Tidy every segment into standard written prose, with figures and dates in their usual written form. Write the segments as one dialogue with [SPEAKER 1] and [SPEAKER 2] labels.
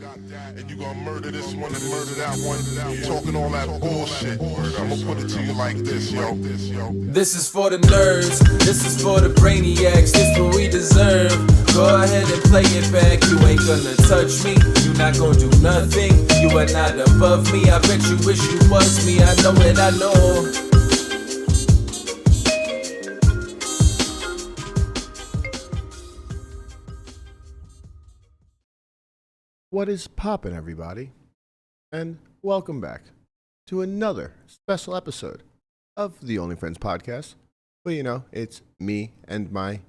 [SPEAKER 1] And you gonna murder this one and murder that one. Talking all that bullshit. I'ma put it to you like this, yo.
[SPEAKER 2] This is for the nerds, this is for the brainiacs, this what we deserve. Go ahead and play it back, you ain't gonna touch me, you not gonna do nothing, you are not above me. I bet you wish you was me, I know it, I know.
[SPEAKER 3] What is poppin', everybody? And welcome back to another special episode of the Only Friends podcast. But you know, it's me and my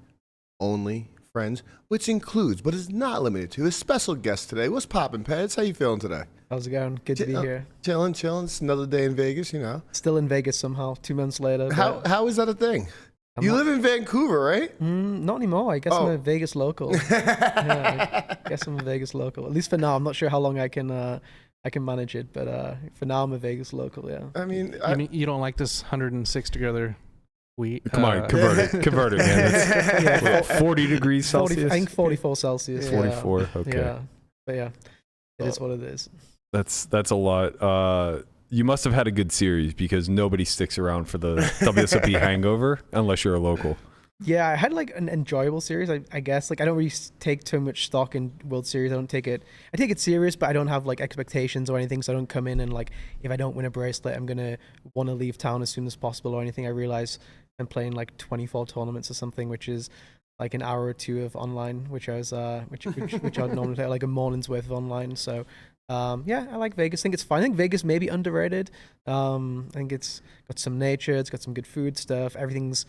[SPEAKER 3] only friends, which includes, but is not limited to, a special guest today. What's poppin', Peds? How you feeling today?
[SPEAKER 4] How's it going? Good to be here.
[SPEAKER 3] Chilling. It's another day in Vegas, you know.
[SPEAKER 4] Still in Vegas somehow, 2 months later.
[SPEAKER 3] How is that a thing? You live in Vancouver, right?
[SPEAKER 4] Not anymore. I guess I'm a Vegas local. I guess I'm a Vegas local. At least for now. I'm not sure how long I can manage it, but for now I'm a Vegas local. Yeah.
[SPEAKER 3] I mean,
[SPEAKER 5] you don't like this 106 together wheat?
[SPEAKER 6] Come on, convert it, man. It's 40 degrees Celsius.
[SPEAKER 4] I think 44 Celsius.
[SPEAKER 6] 44. Okay.
[SPEAKER 4] Yeah, but yeah, it is what it is.
[SPEAKER 6] That's a lot. You must have had a good series because nobody sticks around for the WSOP hangover unless you're a local.
[SPEAKER 4] Yeah, I had like an enjoyable series. I guess like I don't really take too much stock in World Series. I take it serious, but I don't have like expectations or anything. So I don't come in and like if I don't win a bracelet, I'm gonna want to leave town as soon as possible or anything. I realize I'm playing like 24 tournaments or something, which is like an hour or two of online, which I was which I'd normally play like a morning's worth of online. So. Yeah, I like Vegas. I think it's fun. I think Vegas may be underrated. I think it's got some nature. It's got some good food stuff. Everything's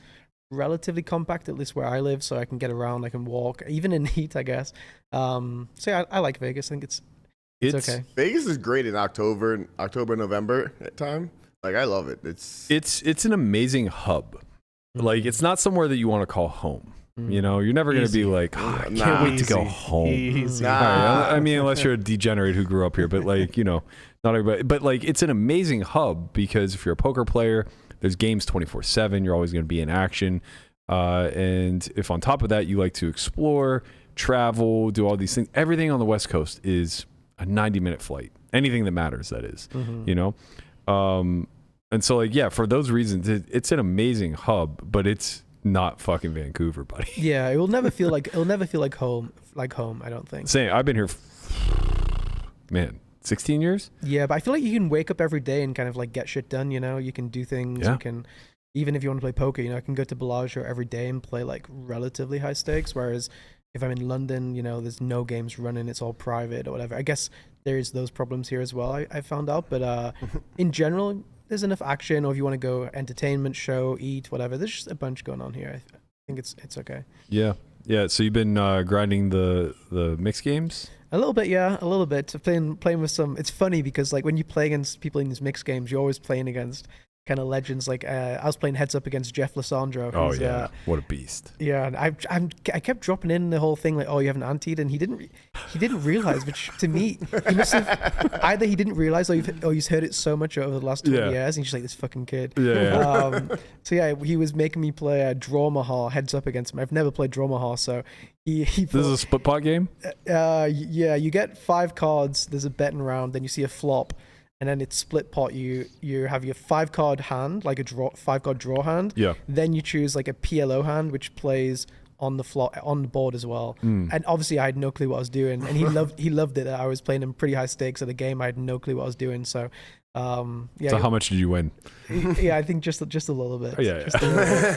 [SPEAKER 4] relatively compact, at least where I live, so I can get around. I can walk, even in heat, I guess. So yeah, I like Vegas. I think it's okay.
[SPEAKER 3] Vegas is great in October, November time. Like I love it.
[SPEAKER 6] It's an amazing hub. Mm-hmm. Like it's not somewhere that you want to call home. You know, you're never going to be like, I can't wait to go home. I mean, unless you're a degenerate who grew up here, but like, you know, not everybody. But like, it's an amazing hub because if you're a poker player, there's games 24/7. You're always going to be in action. And if on top of that, you like to explore, travel, do all these things, everything on the West Coast is a 90-minute flight. Anything that matters, that is, you know? And so like, yeah, for those reasons, it's an amazing hub, but it's not fucking Vancouver, buddy.
[SPEAKER 4] Yeah, it will never feel like home. I don't think.
[SPEAKER 6] Same. I've been here, man, 16 years.
[SPEAKER 4] Yeah, but I feel like you can wake up every day and kind of like get shit done. You know, you can do things. Yeah. You can, even if you want to play poker, you know, I can go to Bellagio every day and play like relatively high stakes. Whereas if I'm in London, you know, there's no games running. It's all private or whatever. I guess there's those problems here as well. I found out, but in general. There's enough action, or if you want to go entertainment, show, eat, whatever. There's just a bunch going on here. I think it's okay.
[SPEAKER 6] Yeah. So you've been grinding the mixed games?
[SPEAKER 4] A little bit, yeah. A little bit. Playing with some. It's funny because like when you play against people in these mixed games, you're always playing against kind of legends. Like I was playing heads up against Jeff Lissandro.
[SPEAKER 6] Oh yeah, what a beast.
[SPEAKER 4] Yeah, and I kept dropping in the whole thing like, oh, you haven't anteed, and he didn't realize. Which to me, he must have either he didn't realize or he's heard it so much over the last 20 years, and he's just like this fucking kid.
[SPEAKER 6] Yeah.
[SPEAKER 4] So yeah, he was making me play Draw Mahal heads up against him. I've never played Draw Mahal, so he
[SPEAKER 6] this is a split pot game.
[SPEAKER 4] Yeah, you get 5 cards. There's a betting round, then you see a flop. And then it's split pot. You have your 5-card hand, like a 5-card draw hand.
[SPEAKER 6] Yeah.
[SPEAKER 4] Then you choose like a PLO hand, which plays on the board as well. And obviously, I had no clue what I was doing. And he loved it. I was playing him pretty high stakes at the game. I had no clue what I was doing. So, yeah.
[SPEAKER 6] So how much did you win?
[SPEAKER 4] Yeah, I think just a little bit.
[SPEAKER 6] Oh, yeah.
[SPEAKER 4] Just a little bit.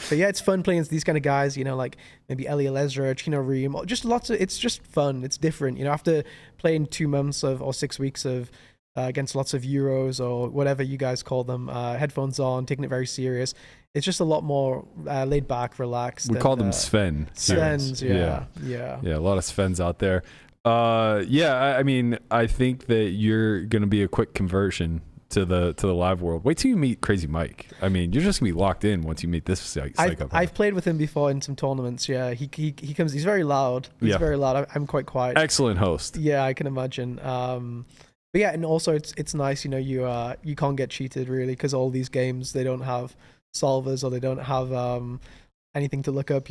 [SPEAKER 4] But yeah, it's fun playing against these kind of guys. You know, like maybe Ellie Lesra, Chino Reem. Just lots of. It's just fun. It's different. You know, after playing 2 months or 6 weeks of. Against lots of Euros or whatever you guys call them, headphones on, taking it very serious. It's just a lot more laid back, relaxed.
[SPEAKER 6] We call them Sven.
[SPEAKER 4] Svens, yeah.
[SPEAKER 6] A lot of Svens out there. I mean, I think that you're gonna be a quick conversion to the live world. Wait till you meet Crazy Mike. I mean, you're just gonna be locked in once you meet this psycho.
[SPEAKER 4] I've played with him before in some tournaments. Yeah, he comes. He's very loud. He's very loud. I'm quite quiet.
[SPEAKER 6] Excellent host.
[SPEAKER 4] Yeah, I can imagine. But yeah, and also it's nice, you know, you can't get cheated really because all these games they don't have solvers or they don't have anything to look up.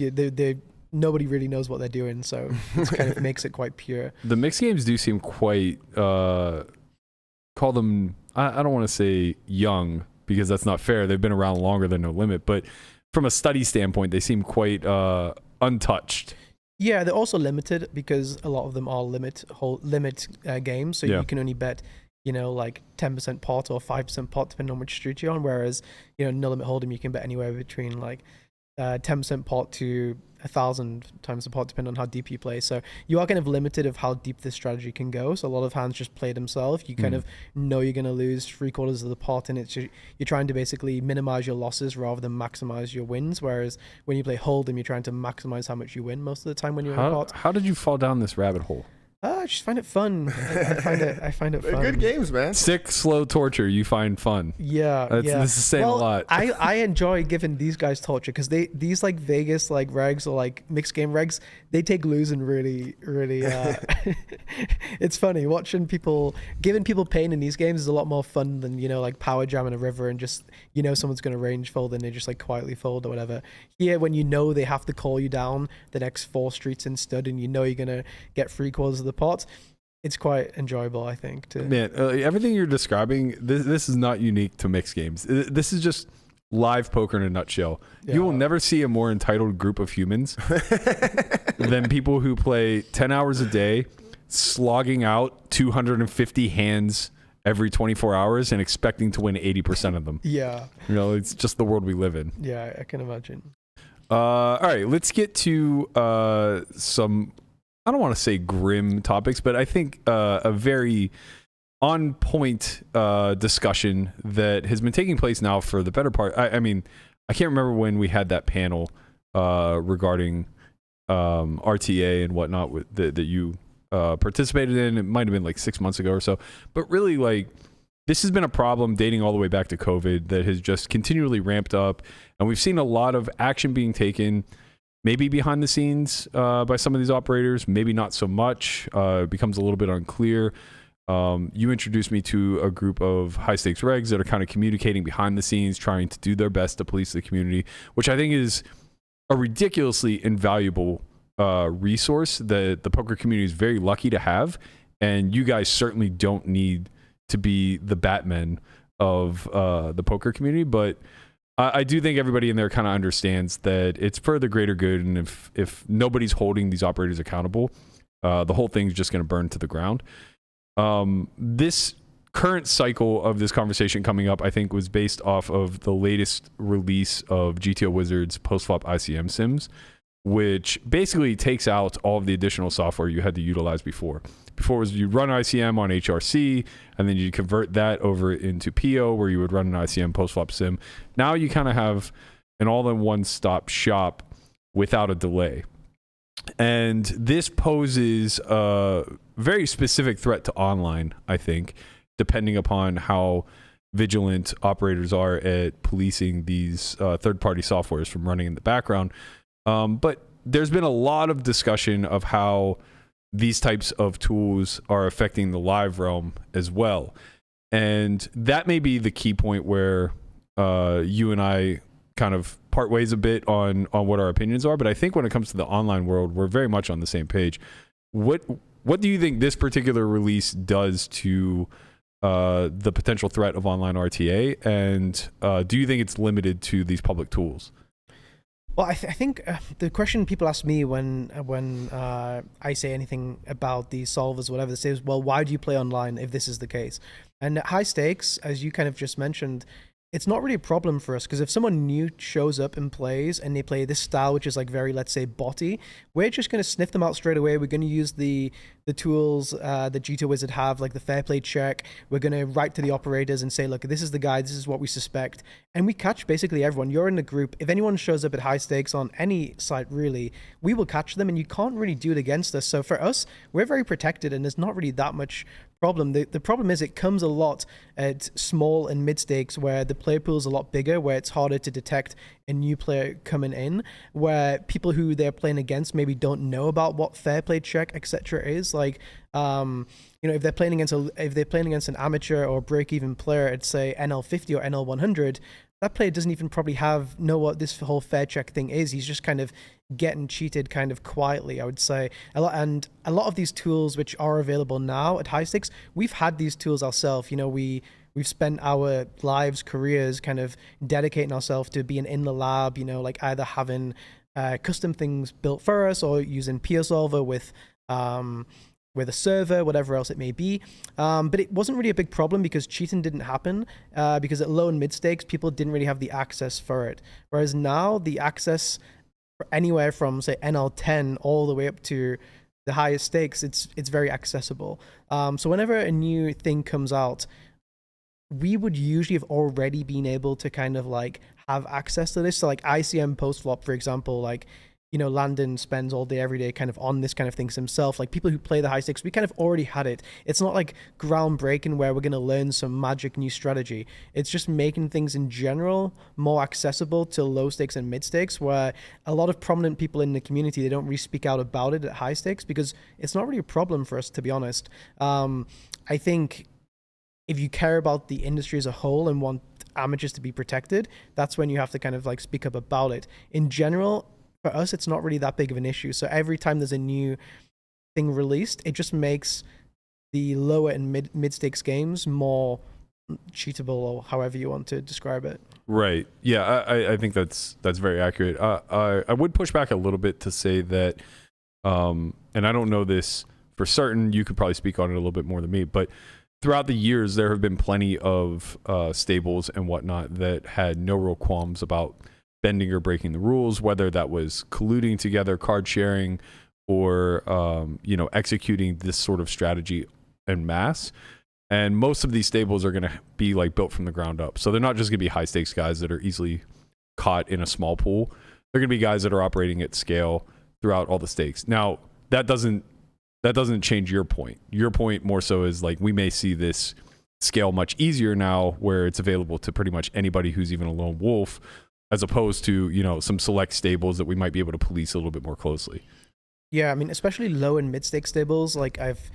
[SPEAKER 4] nobody really knows what they're doing, so it kind of makes it quite pure.
[SPEAKER 6] The mixed games do seem quite, call them, I don't want to say young, because that's not fair. They've been around longer than No Limit, but from a study standpoint, they seem quite untouched.
[SPEAKER 4] Yeah, they're also limited because a lot of them are limit games, so you can only bet, like 10% pot or 5% pot depending on which street you're on, whereas, No Limit Hold'em, you can bet anywhere between like 10% pot to 1,000 times the pot depending on how deep you play. So you are kind of limited of how deep this strategy can go. So a lot of hands just play themselves. You kind of know you're going to lose 3/4 of the pot, and you're trying to basically minimize your losses rather than maximize your wins. Whereas when you play Hold'em, you're trying to maximize how much you win most of the time when you're in a pot.
[SPEAKER 6] How did you fall down this rabbit hole?
[SPEAKER 4] I just find it fun. I find it
[SPEAKER 3] They're
[SPEAKER 4] fun.
[SPEAKER 3] good games, man.
[SPEAKER 6] Sick, slow torture you find fun.
[SPEAKER 4] Yeah,
[SPEAKER 6] This is saying a lot.
[SPEAKER 4] I enjoy giving these guys torture because these like Vegas like regs or like mixed game regs, they take losing really it's funny watching giving people pain in these games is a lot more fun than like power jamming a river and just someone's gonna range fold and they just like quietly fold or whatever. Here when they have to call you down the next 4 streets in stud and you're gonna get 3/4 of the pot, it's quite enjoyable, I think.
[SPEAKER 6] Man, everything you're describing, this is not unique to mixed games. This is just live poker in a nutshell. Yeah. You will never see a more entitled group of humans than people who play 10 hours a day, slogging out 250 hands every 24 hours and expecting to win 80% of them.
[SPEAKER 4] Yeah.
[SPEAKER 6] It's just the world we live in.
[SPEAKER 4] Yeah, I can imagine.
[SPEAKER 6] All right, let's get to some, I don't want to say grim topics, but I think a very on point discussion that has been taking place now for the better part. I mean, I can't remember when we had that panel regarding RTA and whatnot that you participated in. It might have been like 6 months ago or so. But really, like, this has been a problem dating all the way back to COVID that has just continually ramped up. And we've seen a lot of action being taken, maybe behind the scenes by some of these operators, maybe not so much. It becomes a little bit unclear. You introduced me to a group of high stakes regs that are kind of communicating behind the scenes, trying to do their best to police the community, which I think is a ridiculously invaluable resource that the poker community is very lucky to have. And you guys certainly don't need to be the Batman of the poker community, but I do think everybody in there kind of understands that it's for the greater good, and if nobody's holding these operators accountable, the whole thing's just going to burn to the ground. This current cycle of this conversation coming up, I think, was based off of the latest release of GTO Wizards post-flop ICM sims, which basically takes out all of the additional software you had to utilize before. Before was you run ICM on HRC, and then you convert that over into PO, where you would run an ICM post-flop sim. Now you kind of have an all-in-one-stop shop without a delay. And this poses a very specific threat to online, I think, depending upon how vigilant operators are at policing these third-party softwares from running in the background. But there's been a lot of discussion of how these types of tools are affecting the live realm as well. And that may be the key point where you and I kind of part ways a bit on what our opinions are. But I think when it comes to the online world, we're very much on the same page. What do you think this particular release does to the potential threat of online RTA? And do you think it's limited to these public tools?
[SPEAKER 4] Well, I think the question people ask me when I say anything about these solvers, whatever, they say is, well, why do you play online if this is the case? And at high stakes, as you kind of just mentioned, it's not really a problem for us, because if someone new shows up and plays and they play this style, which is like very, let's say, botty, we're just going to sniff them out straight away. We're going to use the tools that GTO Wizard have, like the fair play check. We're going to write to the operators and say, look, this is the guy, this is what we suspect. And we catch basically everyone. You're in the group. If anyone shows up at high stakes on any site, really, we will catch them, and you can't really do it against us. So for us, we're very protected, and there's not really that much problem. The problem is it comes a lot at small and mid stakes, where the player pool is a lot bigger, where it's harder to detect a new player coming in, where people who they're playing against maybe don't know about what fair play check, etc. is. Like, if they're playing against an amateur or break even player at say NL50 or NL100, that player doesn't even probably know what this whole fair check thing is. He's just kind of getting cheated kind of quietly, I would say. A lot of these tools which are available now at high stakes, we've had these tools ourselves. You know, we've spent our lives, careers kind of dedicating ourselves to being in the lab, you know, like either having custom things built for us or using peer solver with a server, whatever else it may be. But it wasn't really a big problem because cheating didn't happen because at low and mid stakes, people didn't really have the access for it. Whereas now the access for anywhere from say NL10 all the way up to the highest stakes, it's very accessible. So whenever a new thing comes out, we would usually have already been able to kind of like have access to this. So like ICM post flop, for example, like, you know, Landon spends all day, every day kind of on this kind of things himself. Like people who play the high stakes, we kind of already had it. It's not like groundbreaking where we're going to learn some magic new strategy. It's just making things in general more accessible to low stakes and mid stakes, where a lot of prominent people in the community, they don't really speak out about it at high stakes because it's not really a problem for us, to be honest. I think if you care about the industry as a whole and want amateurs to be protected, that's when you have to kind of like speak up about it. In general, for us, it's not really that big of an issue. So every time there's a new thing released, it just makes the lower and mid stakes games more cheatable, or however you want to describe it.
[SPEAKER 6] Right. Yeah, I think that's very accurate. I would push back a little bit to say that, and I don't know this for certain, you could probably speak on it a little bit more than me, but throughout the years, there have been plenty of stables and whatnot that had no real qualms about bending or breaking the rules, whether that was colluding together, card sharing, or executing this sort of strategy en masse. And most of these stables are going to be like built from the ground up. So they're not just going to be high stakes guys that are easily caught in a small pool. They're going to be guys that are operating at scale throughout all the stakes. Now, that doesn't change your point. Your point more so is like we may see this scale much easier now, where it's available to pretty much anybody who's even a lone wolf, as opposed to, you know, some select stables that we might be able to police a little bit more closely.
[SPEAKER 4] Yeah, I mean, especially low and mid stake stables. Like I've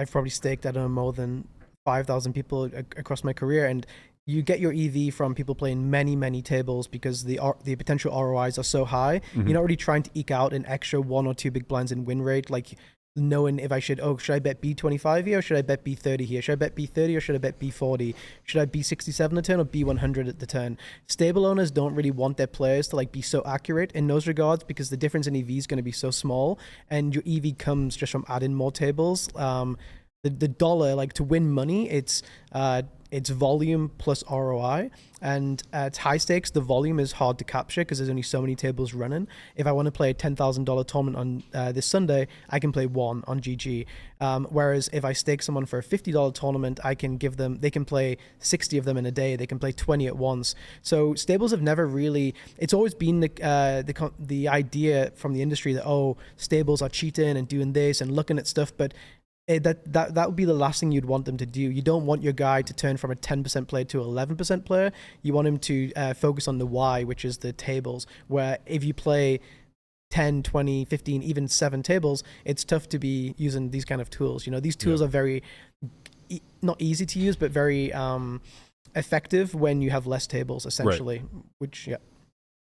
[SPEAKER 4] probably staked, I don't know, more than 5,000 people across my career, and you get your EV from people playing many tables because the potential ROIs are so high. Mm-hmm. You're not really trying to eke out an extra 1 or 2 big blinds in win rate, like knowing if I should I bet B25 here, or should I bet B30 here? Should I bet B30 or should I bet B40? Should I B67 a turn or B100 at the turn? Stable owners don't really want their players to like be so accurate in those regards because the difference in EV is going to be so small, and your EV comes just from adding more tables. The dollar, like to win money, it's volume plus ROI, and at high stakes the volume is hard to capture because there's only so many tables running. If I want to play a $10,000 tournament on this Sunday, I can play one on GG, whereas if I stake someone for a $50 tournament, they can play 60 of them in a day, they can play 20 at once. So stables have never really, it's always been the idea from the industry that stables are cheating and doing this and looking at stuff, but that would be the last thing you'd want them to do. You don't want your guy to turn from a 10% player to an 11% player. You want him to focus on the why, which is the tables, where if you play 10, 20, 15, even 7 tables, it's tough to be using these kind of tools. You know, these tools are very, not easy to use, but very effective when you have less tables, essentially. Right. Which,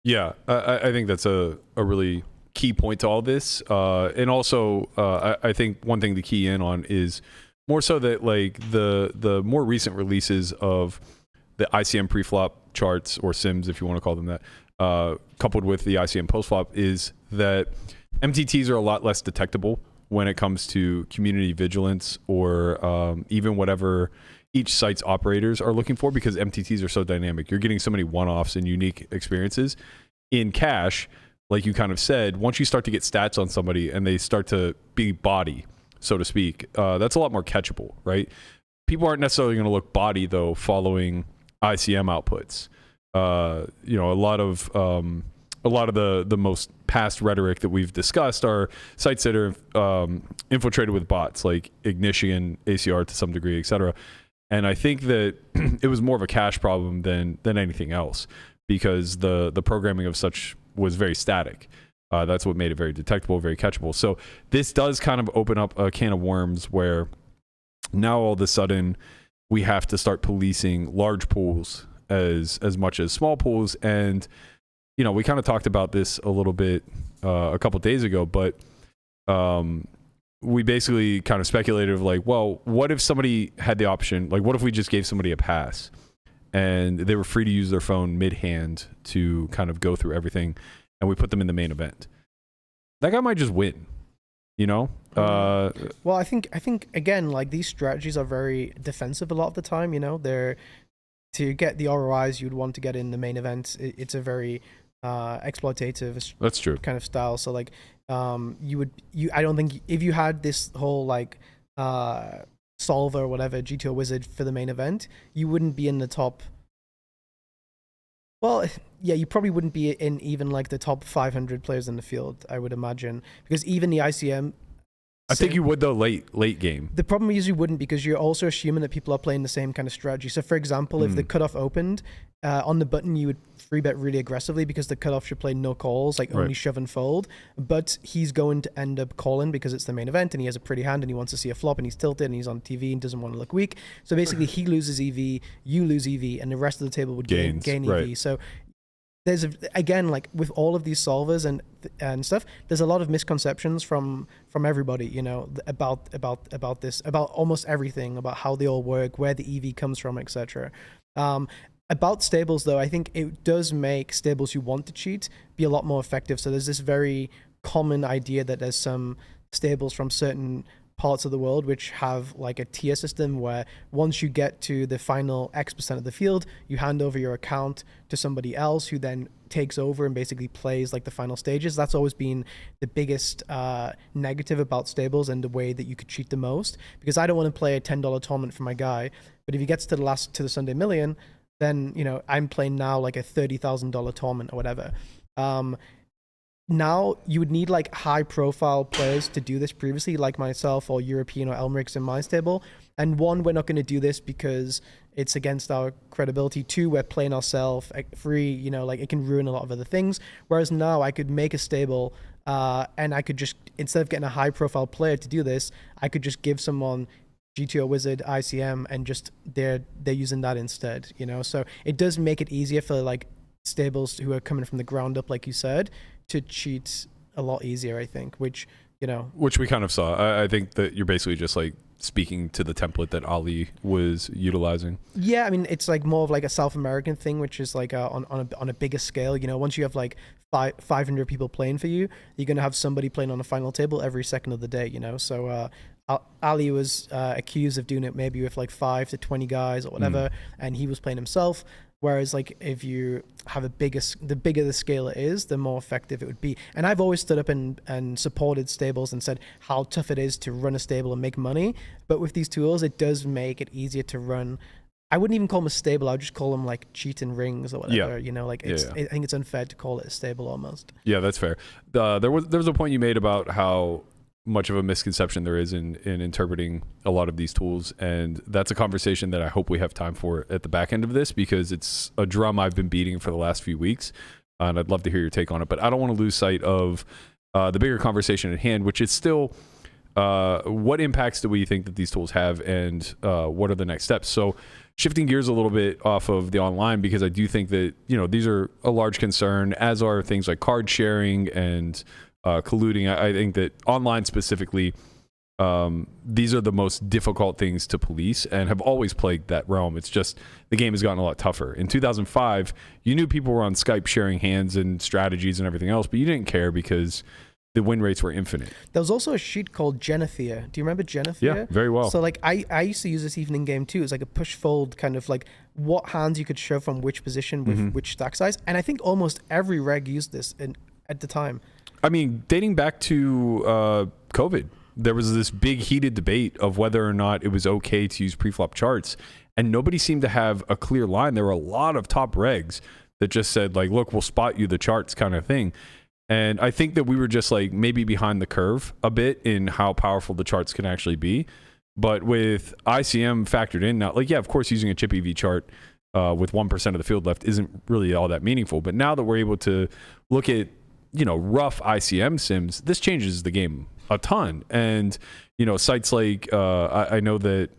[SPEAKER 6] Yeah, I think that's a really key point to all this, and also I think one thing to key in on is more so that like the more recent releases of the ICM preflop charts, or sims if you want to call them that, coupled with the ICM postflop, is that MTTs are a lot less detectable when it comes to community vigilance or even whatever each site's operators are looking for, because MTTs are so dynamic. You're getting so many one-offs and unique experiences. In cash, like you kind of said, once you start to get stats on somebody and they start to be body, so to speak, that's a lot more catchable, right? People aren't necessarily going to look body though following ICM outputs. A lot of the most past rhetoric that we've discussed are sites that are infiltrated with bots like Ignition, ACR to some degree, etc. And I think that it was more of a cache problem than anything else, because the programming of such was very static. That's what made it very detectable, very catchable. So this does kind of open up a can of worms where now all of a sudden we have to start policing large pools as much as small pools. And we kind of talked about this a little bit a couple days ago, but we basically kind of speculated of like, well, what if somebody had the option, like what if we just gave somebody a pass and they were free to use their phone mid-hand to kind of go through everything, and we put them in the main event? That guy might just win, Well,
[SPEAKER 4] I think again, like, these strategies are very defensive a lot of the time. They're to get the ROIs you'd want to get in the main event. It's a very exploitative
[SPEAKER 6] that's true
[SPEAKER 4] kind of style. So like I don't think if you had this whole like solver or whatever GTO wizard for the main event, you wouldn't be in the top. Well, yeah, you probably wouldn't be in even like the top 500 players in the field, I would imagine, because even the ICM.
[SPEAKER 6] I think you would though late game.
[SPEAKER 4] The problem is you wouldn't, because you're also assuming that people are playing the same kind of strategy. So for example, if the cutoff opened on the button, you would free bet really aggressively because the cutoff should play no calls, like only shove and fold. But he's going to end up calling because it's the main event and he has a pretty hand and he wants to see a flop and he's tilted and he's on TV and doesn't want to look weak. So basically he loses EV, you lose EV, and the rest of the table would gain EV.
[SPEAKER 6] Right. So
[SPEAKER 4] there's again, like with all of these solvers and stuff, there's a lot of misconceptions from everybody, about this, about almost everything, about how they all work, where the EV comes from, etc. About stables though, I think it does make stables who want to cheat be a lot more effective. So there's this very common idea that there's some stables from certain parts of the world which have like a tier system where once you get to the final X% of the field, you hand over your account to somebody else who then takes over and basically plays like the final stages. That's always been the biggest negative about stables and the way that you could cheat the most, because I don't want to play a $10 tournament for my guy, but if he gets to the Sunday Million, then I'm playing now like a $30,000 tournament or whatever. Now you would need like high profile players to do this previously, like myself or European or Elmerix in my stable. And one, we're not going to do this because it's against our credibility. Two, we're playing ourselves. Three, like it can ruin a lot of other things. Whereas now I could make a stable and I could just, instead of getting a high profile player to do this, I could just give someone GTO Wizard, ICM, and just they're using that instead, So it does make it easier for like stables who are coming from the ground up, like you said, to cheat a lot easier, I think, which we kind of saw. I think that you're basically just like speaking to the template that Ali was utilizing. Yeah, I mean, it's like more of like a South American thing, which is like on a bigger scale. Once you have like 500 people playing for you, you're gonna have somebody playing on the final table every second of the day. So Ali was accused of doing it maybe with like 5 to 20 guys or whatever, and he was playing himself. Whereas like if you have the bigger the scale it is, the more effective it would be. And I've always stood up and supported stables and said how tough it is to run a stable and make money. But with these tools, it does make it easier to run. I wouldn't even call them a stable. I would just call them like cheating rings or whatever. I think it's unfair to call it a stable almost.
[SPEAKER 6] Yeah, that's fair. There was a point you made about how much of a misconception there is in interpreting a lot of these tools, and that's a conversation that I hope we have time for at the back end of this, because it's a drum I've been beating for the last few weeks, and I'd love to hear your take on it. But I don't want to lose sight of the bigger conversation at hand, which is still what impacts do we think that these tools have, and what are the next steps? So shifting gears a little bit off of the online, because I do think that these are a large concern, as are things like card sharing and colluding. I think that online specifically, these are the most difficult things to police and have always plagued that realm. It's just the game has gotten a lot tougher. In 2005, you knew people were on Skype sharing hands and strategies and everything else, but you didn't care because the win rates were infinite.
[SPEAKER 4] There was also a sheet called Genethia. Do you remember Genethia?
[SPEAKER 6] Yeah, very well.
[SPEAKER 4] So like I used to use this even in game too. It's like a push fold kind of like what hands you could shove from which position with which stack size. And I think almost every reg used this at the time.
[SPEAKER 6] I mean, dating back to COVID, there was this big heated debate of whether or not it was okay to use preflop charts, and nobody seemed to have a clear line. There were a lot of top regs that just said like, look, we'll spot you the charts kind of thing. And I think that we were just like maybe behind the curve a bit in how powerful the charts can actually be. But with ICM factored in now, like, yeah, of course, using a chip EV chart with 1% of the field left isn't really all that meaningful. But now that we're able to look at rough ICM sims, this changes the game a ton. And sites like I know that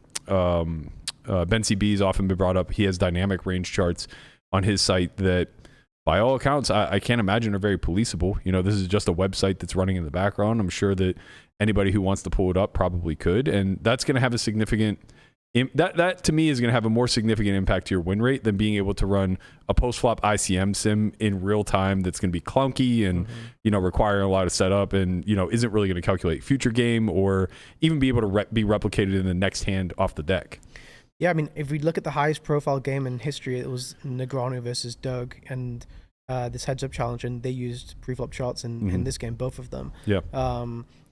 [SPEAKER 6] Ben CB has often been brought up. He has dynamic range charts on his site that, by all accounts, I can't imagine are very policeable. This is just a website that's running in the background. I'm sure that anybody who wants to pull it up probably could, and that's going to have a significant that to me is going to have a more significant impact to your win rate than being able to run a post-flop ICM sim in real time that's going to be clunky and require a lot of setup and isn't really going to calculate future game or even be able to be replicated in the next hand off the deck.
[SPEAKER 4] Yeah, I mean, if we look at the highest profile game in history, it was Negreanu versus Doug and this heads-up challenge, and they used pre-flop shots in this game, both of them.
[SPEAKER 6] Yeah.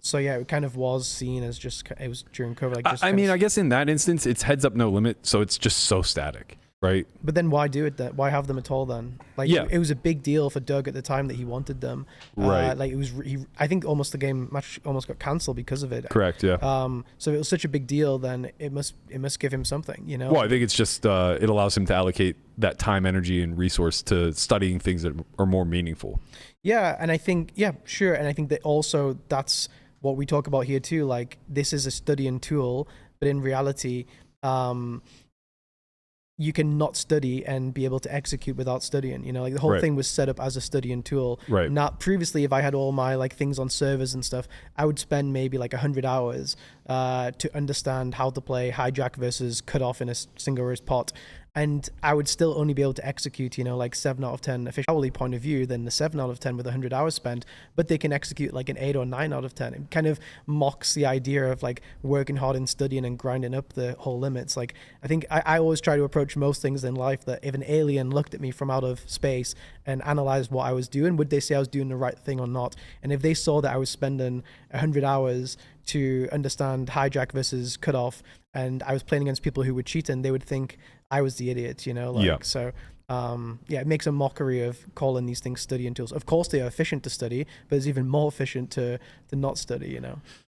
[SPEAKER 4] So yeah, it kind of was seen as it was during COVID.
[SPEAKER 6] I guess in that instance, it's heads up, no limit, so it's just so static, right?
[SPEAKER 4] But then why do it then? Why have them at all then? It was a big deal for Doug at the time that he wanted them.
[SPEAKER 6] Right.
[SPEAKER 4] I think almost the game match almost got cancelled because of it.
[SPEAKER 6] Correct. Yeah.
[SPEAKER 4] So it was such a big deal. Then it must give him something,
[SPEAKER 6] Well, I think it's just it allows him to allocate that time, energy, and resource to studying things that are more meaningful.
[SPEAKER 4] Yeah, and I think sure, and I think that also that's what we talk about here too. Like, this is a studying tool, but in reality, you can not study and be able to execute without studying. The whole thing was set up as a studying tool.
[SPEAKER 6] Right.
[SPEAKER 4] Not previously, if I had all my things on servers and stuff, I would spend maybe 100 hours to understand how to play hijack versus cutoff in a single raise pot. And I would still only be able to execute, 7 out of 10 official hourly point of view than the 7 out of 10 with 100 hours spent, but they can execute an 8 or 9 out of 10. It kind of mocks the idea of working hard and studying and grinding up the whole limits. I think I always try to approach most things in life that if an alien looked at me from out of space and analyzed what I was doing, would they say I was doing the right thing or not? And if they saw that I was spending 100 hours to understand hijack versus cutoff, and I was playing against people who were cheating, they would think I was the idiot, So, it makes a mockery of calling these things studying tools. Of course, they are efficient to study, but it's even more efficient to not study,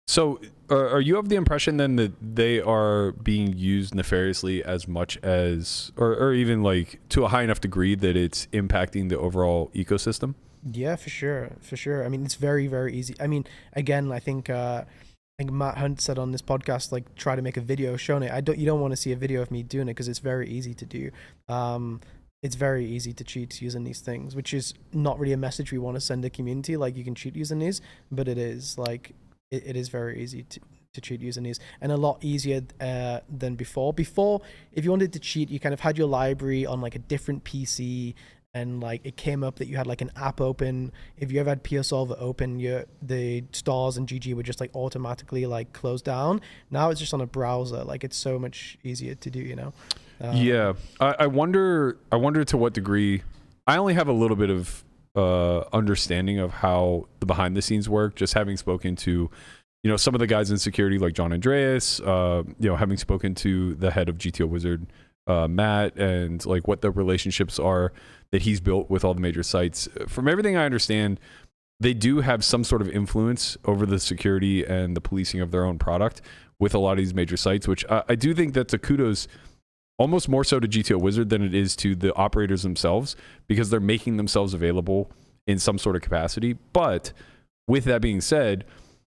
[SPEAKER 6] So, are you of the impression then that they are being used nefariously as much as, or even to a high enough degree that it's impacting the overall ecosystem?
[SPEAKER 4] Yeah, for sure. I mean, it's very, very easy. I mean, again, I think Matt Hunt said on this podcast, try to make a video showing it. You don't want to see a video of me doing it because it's very easy to do. It's very easy to cheat using these things, which is not really a message we want to send the community. You can cheat using these, but it is it is very easy to cheat using these, and a lot easier than before. Before, if you wanted to cheat, you kind of had your library on a different PC, and it came up that you had an app open. If you ever had PS Solver open, the stars and GG would just automatically close down. Now it's just on a browser. It's so much easier to do,
[SPEAKER 6] Yeah, I wonder to what degree. I only have a little bit of understanding of how the behind the scenes work, just having spoken to some of the guys in security like John Andreas, having spoken to the head of GTO Wizard, Matt, and what the relationships are that he's built with all the major sites. From everything I understand, they do have some sort of influence over the security and the policing of their own product with a lot of these major sites, which I do think that's a kudos almost more so to GTO Wizard than it is to the operators themselves, because they're making themselves available in some sort of capacity. But with that being said,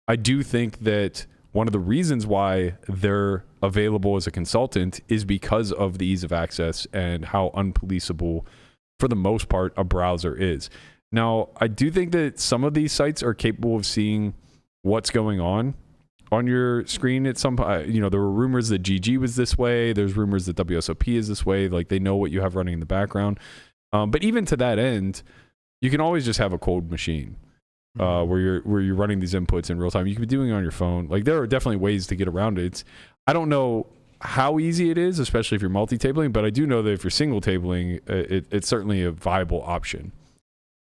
[SPEAKER 6] I do think that one of the reasons why they're available as a consultant is because of the ease of access and how unpoliceable, for the most part, a browser is. Now, I do think that some of these sites are capable of seeing what's going on your screen at some point. There were rumors that GG was this way. There's rumors that WSOP is this way. They know what you have running in the background. But even to that end, you can always just have a cold machine. Where you're running these inputs in real time. You can be doing it on your phone. There are definitely ways to get around it. I don't know how easy it is, especially if you're multi-tabling, but I do know that if you're single tabling, it's certainly a viable option.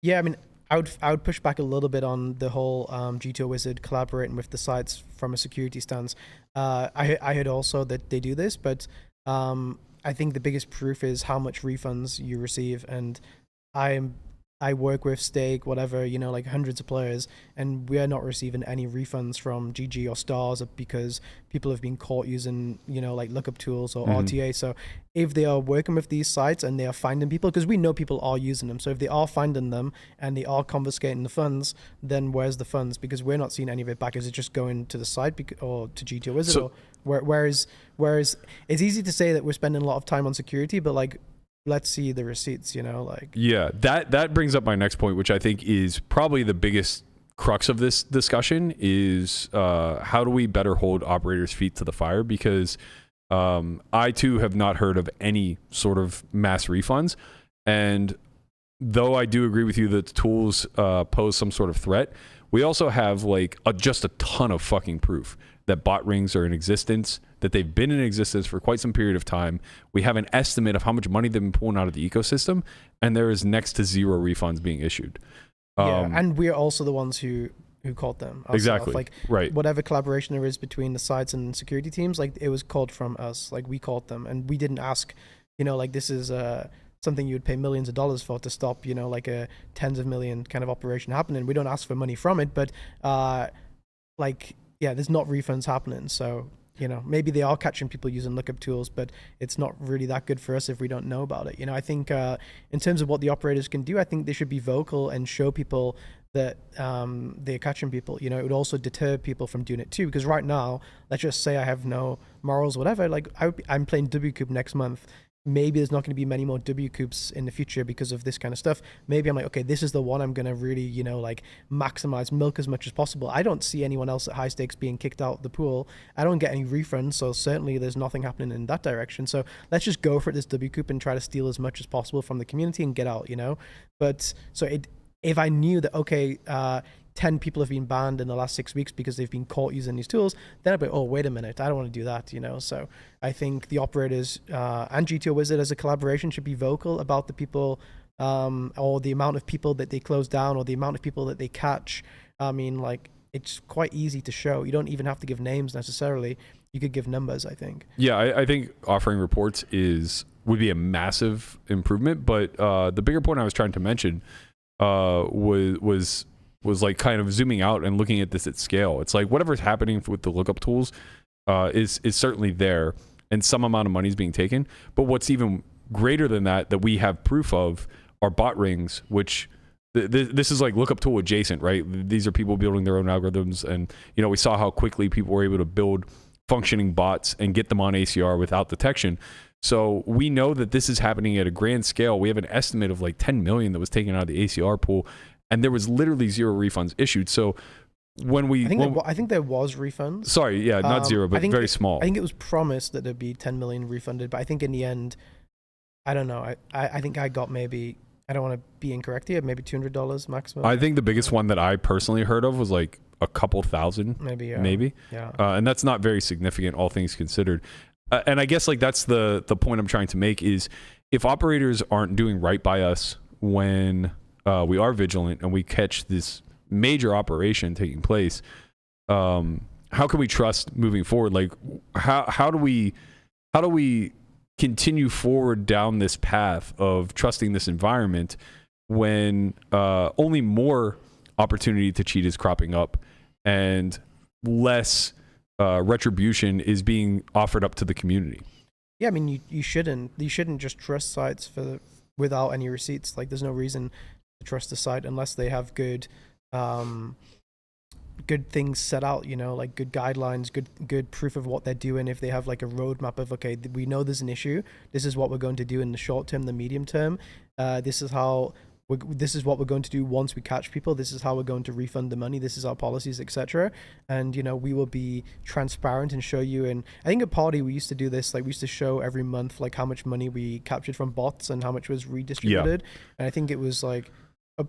[SPEAKER 4] Yeah, I mean, I would push back a little bit on the whole GTO Wizard collaborating with the sites from a security stance. I heard also that they do this, but I think the biggest proof is how much refunds you receive, and I I work with, stake, whatever, like hundreds of players, and we are not receiving any refunds from GG or Stars because people have been caught using, like lookup tools or RTA. So if they are working with these sites and they are finding people, because we know people are using them, so if they are finding them and they are confiscating the funds, then where's the funds? Because we're not seeing any of it back. Is it just going to the site or to GT or Wizard? Whereas it's easy to say that we're spending a lot of time on security, but like, let's see the receipts,
[SPEAKER 6] Yeah, that brings up my next point, which I think is probably the biggest crux of this discussion is how do we better hold operators' feet to the fire? Because I too have not heard of any sort of mass refunds. And though I do agree with you that the tools pose some sort of threat, we also have like just a ton of fucking proof that bot rings are in existence, that they've been in existence for quite some period of time. We have an estimate of how much money they've been pulling out of the ecosystem, and there is next to zero refunds being issued.
[SPEAKER 4] And we're also the ones who caught them ourselves.
[SPEAKER 6] Exactly.
[SPEAKER 4] Like,
[SPEAKER 6] right.
[SPEAKER 4] Whatever collaboration there is between the sites and security teams, like it was called from us. Like we caught them, and we didn't ask, like this is something you would pay millions of dollars for to stop, like a tens of million kind of operation happening. We don't ask for money from it, but there's not refunds happening. So, maybe they are catching people using lookup tools, but it's not really that good for us if we don't know about it. I think in terms of what the operators can do, I think they should be vocal and show people that they're catching people. It would also deter people from doing it too, because right now, let's just say I have no morals, whatever. Like I'm playing WCOOP next month. Maybe there's not going to be many more WCOOPs in the future because of this kind of stuff. Maybe I'm like, okay, this is the one I'm going to really, maximize, milk as much as possible. I don't see anyone else at high stakes being kicked out of the pool. I don't get any refunds, so certainly there's nothing happening in that direction. So let's just go for it this WCOOP and try to steal as much as possible from the community and get out, But so if I knew that, okay, 10 people have been banned in the last 6 weeks because they've been caught using these tools, then I'd be, oh, wait a minute, I don't want to do that, So I think the operators and GTO Wizard as a collaboration should be vocal about the people or the amount of people that they close down or the amount of people that they catch. I mean, like, it's quite easy to show. You don't even have to give names necessarily. You could give numbers, I think.
[SPEAKER 6] Yeah, I think offering reports would be a massive improvement. But the bigger point I was trying to mention was like kind of zooming out and looking at this at scale. It's like whatever's happening with the lookup tools is certainly there, and some amount of money is being taken. But what's even greater than that we have proof of are bot rings, which this is like lookup tool adjacent, right? These are people building their own algorithms, and we saw how quickly people were able to build functioning bots and get them on ACR without detection. So we know that this is happening at a grand scale. We have an estimate of like 10 million that was taken out of the ACR pool, and there was literally zero refunds issued. So when
[SPEAKER 4] I think there was refunds.
[SPEAKER 6] Sorry, yeah, not zero, but very small.
[SPEAKER 4] I think it was promised that there'd be 10 million refunded, but I think in the end, I don't know. I think I got maybe, I don't want to be incorrect here, maybe $200 maximum.
[SPEAKER 6] I think the biggest one that I personally heard of was like a couple thousand, maybe.
[SPEAKER 4] Yeah.
[SPEAKER 6] And that's not very significant, all things considered. And I guess like that's the point I'm trying to make is if operators aren't doing right by us when we are vigilant and we catch this major operation taking place, how can we trust moving forward? Like how do we continue forward down this path of trusting this environment when only more opportunity to cheat is cropping up and less retribution is being offered up to the community?
[SPEAKER 4] Yeah, I mean, you shouldn't just trust sites without any receipts. Like, there's no reason to trust the site unless they have good things set out, like good guidelines, good proof of what they're doing. If they have like a roadmap of, okay, we know there's an issue, this is what we're going to do in the short term, the medium term, this is what we're going to do once we catch people, this is how we're going to refund the money, this is our policies, etc. And we will be transparent and show you. And I think at Party we used to do this, like we used to show every month like how much money we captured from bots and how much was redistributed. And I think it was like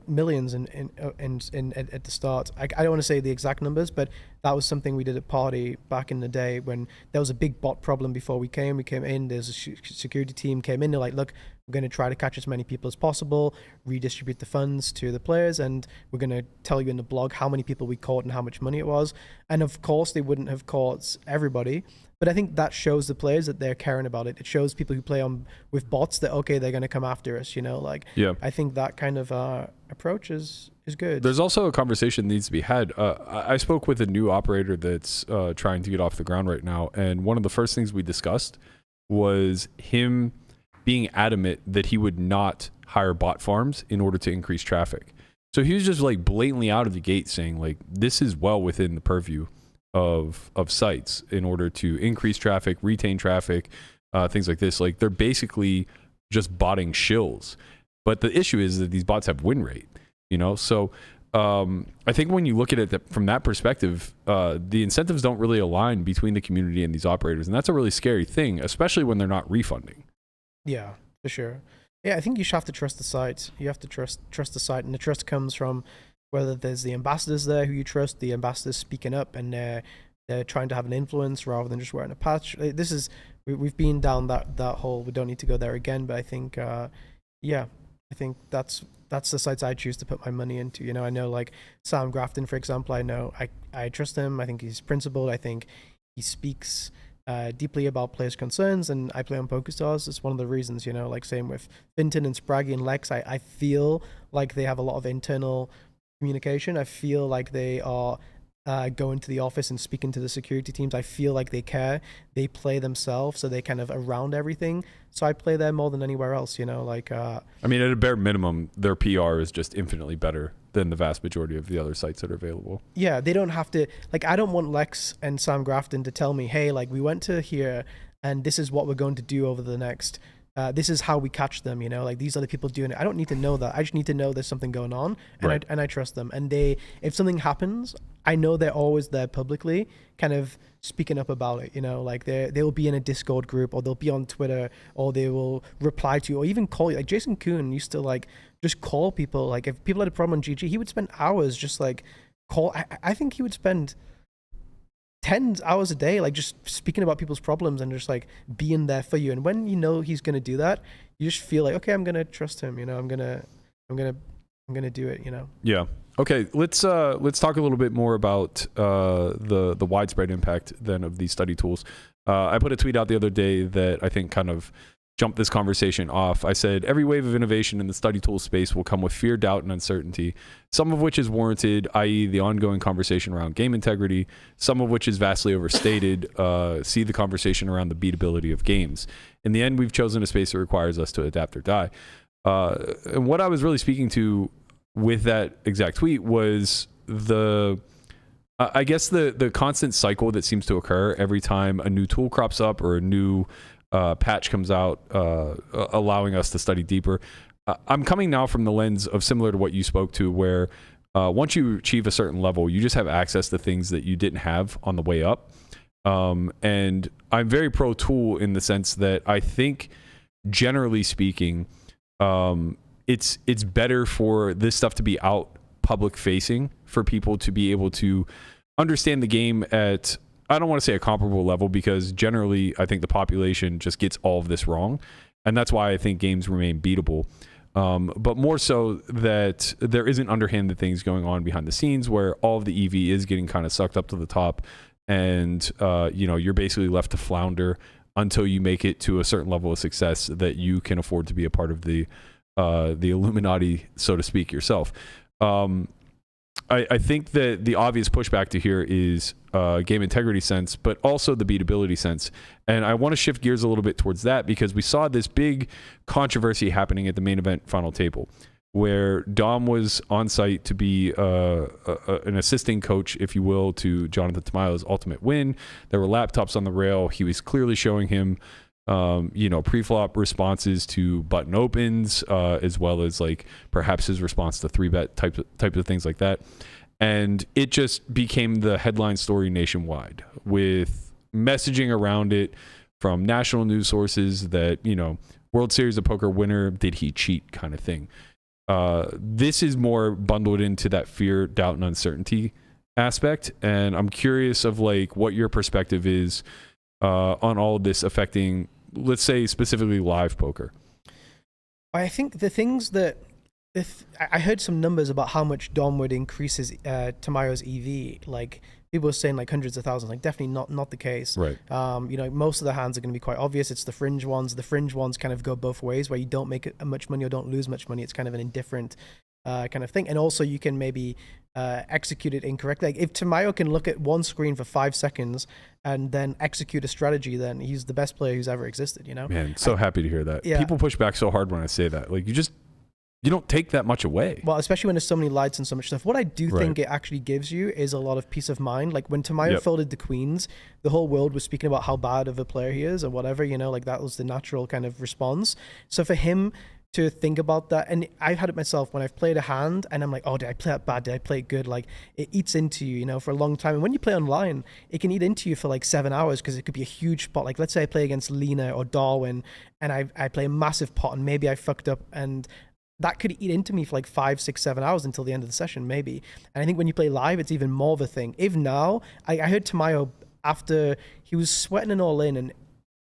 [SPEAKER 4] millions at the start. I don't want to say the exact numbers, but that was something we did at Party back in the day when there was a big bot problem before we came in. There's a security team came in, they're like, look, we're going to try to catch as many people as possible, redistribute the funds to the players, and we're going to tell you in the blog how many people we caught and how much money it was. And of course they wouldn't have caught everybody, but I think that shows the players that they're caring about it. It shows people who play with bots that, okay, they're going to come after us, I think that kind of approach is good.
[SPEAKER 6] There's also a conversation that needs to be had. I spoke with a new operator that's trying to get off the ground right now, and one of the first things we discussed was him being adamant that he would not hire bot farms in order to increase traffic. So he was just like blatantly out of the gate saying like, this is well within the purview of sites in order to increase traffic, retain traffic, things like this. Like they're basically just botting shills. But the issue is that these bots have win rate, you know? So I think when you look at it from that perspective, the incentives don't really align between the community and these operators. And that's a really scary thing, especially when they're not refunding.
[SPEAKER 4] Yeah, for sure. Yeah, I think you should have to trust the site. You have to trust the site, and the trust comes from whether there's the ambassadors there who you trust, the ambassadors speaking up, and they're trying to have an influence rather than just wearing a patch. We've been down that hole. We don't need to go there again. But I think, I think that's the sites I choose to put my money into. You know, I know like Sam Grafton, for example. I trust him. I think he's principled. I think he speaks deeply about players' concerns, and I play on PokerStars. It's one of the reasons, you know, like same with Finton and Spraggy and Lex. I feel like they have a lot of internal communication. I feel like they are going to the office and speaking to the security teams. I feel like they care. They play themselves, so they kind of around everything. So I play there more than anywhere else, you know, like... I
[SPEAKER 6] mean, at a bare minimum, their PR is just infinitely better than the vast majority of the other sites that are available.
[SPEAKER 4] Yeah, they don't have to... Like, I don't want Lex and Sam Grafton to tell me, hey, like, we went to here, and this is what we're going to do over the next... this is how we catch them, you know, like these are the people doing it. I don't need to know that. I just need to know there's something going on, and right. I trust them. And if something happens, I know they're always there publicly, kind of speaking up about it, you know, like they'll be in a Discord group, or they'll be on Twitter, or they will reply to you, or even call you. Like Jason Kuhn used to like just call people. Like if people had a problem on GG, he would spend hours just like call. I think he would spend 10 hours a day, like just speaking about people's problems and just like being there for you. And when you know he's going to do that, you just feel like, okay, I'm going to trust him, you know, I'm going to do it, you know?
[SPEAKER 6] Yeah. Okay. Let's talk a little bit more about, the widespread impact then of these study tools. I put a tweet out the other day that I think kind of jumped this conversation off. I said, every wave of innovation in the study tool space will come with fear, doubt, and uncertainty, some of which is warranted, i.e. the ongoing conversation around game integrity, some of which is vastly overstated, see the conversation around the beatability of games. In the end, we've chosen a space that requires us to adapt or die. And what I was really speaking to with that exact tweet was I guess the constant cycle that seems to occur every time a new tool crops up or a new patch comes out, allowing us to study deeper. I'm coming now from the lens of similar to what you spoke to, where once you achieve a certain level, you just have access to things that you didn't have on the way up. And I'm very pro tool in the sense that I think, generally speaking, it's better for this stuff to be out public facing, for people to be able to understand the game at, I don't want to say a comparable level, because generally I think the population just gets all of this wrong. And that's why I think games remain beatable. But more so that there isn't underhanded things going on behind the scenes where all of the EV is getting kind of sucked up to the top, and you're basically left to flounder until you make it to a certain level of success that you can afford to be a part of the Illuminati, so to speak, yourself. I think that the obvious pushback to here is game integrity sense, but also the beatability sense. And I want to shift gears a little bit towards that, because we saw this big controversy happening at the main event final table, where Dom was on site to be an assisting coach, if you will, to Jonathan Tamayo's ultimate win. There were laptops on the rail. He was clearly showing him pre-flop responses to button opens, as well as like perhaps his response to 3-bet type of things like that. And it just became the headline story nationwide, with messaging around it from national news sources that, World Series of Poker winner, did he cheat kind of thing. This is more bundled into that fear, doubt, and uncertainty aspect. And I'm curious of like what your perspective is on all of this affecting, let's say, specifically live poker.
[SPEAKER 4] I think the things that I heard some numbers about how much Dom would increase his Tamayo's EV. Like people were saying like hundreds of thousands. Like definitely not the case.
[SPEAKER 6] Right.
[SPEAKER 4] Most of the hands are going to be quite obvious. It's the fringe ones. The fringe ones kind of go both ways, where you don't make much money or don't lose much money. It's kind of an indifferent kind of thing. And also you can maybe execute it incorrectly. Like if Tamayo can look at one screen for 5 seconds and then execute a strategy, then he's the best player who's ever existed, you know?
[SPEAKER 6] Man, so happy to hear that.
[SPEAKER 4] Yeah.
[SPEAKER 6] People push back so hard when I say that. Like you don't take that much away.
[SPEAKER 4] Well, especially when there's so many lights and so much stuff. What I do think it actually gives you is a lot of peace of mind. Like when Tamayo folded the queens, the whole world was speaking about how bad of a player he is or whatever, you know, like that was the natural kind of response. So for him to think about that, and I've had it myself when I've played a hand and I'm like, oh, did I play that bad? Did I play it good? Like it eats into you, you know, for a long time. And when you play online, it can eat into you for like 7 hours because it could be a huge pot. Like let's say I play against Lena or Darwin and I play a massive pot and maybe I fucked up, and that could eat into me for like 5, 6, 7 hours until the end of the session, maybe. And I think when you play live, it's even more of a thing. Even now, I heard Tamayo after he was sweating and all in and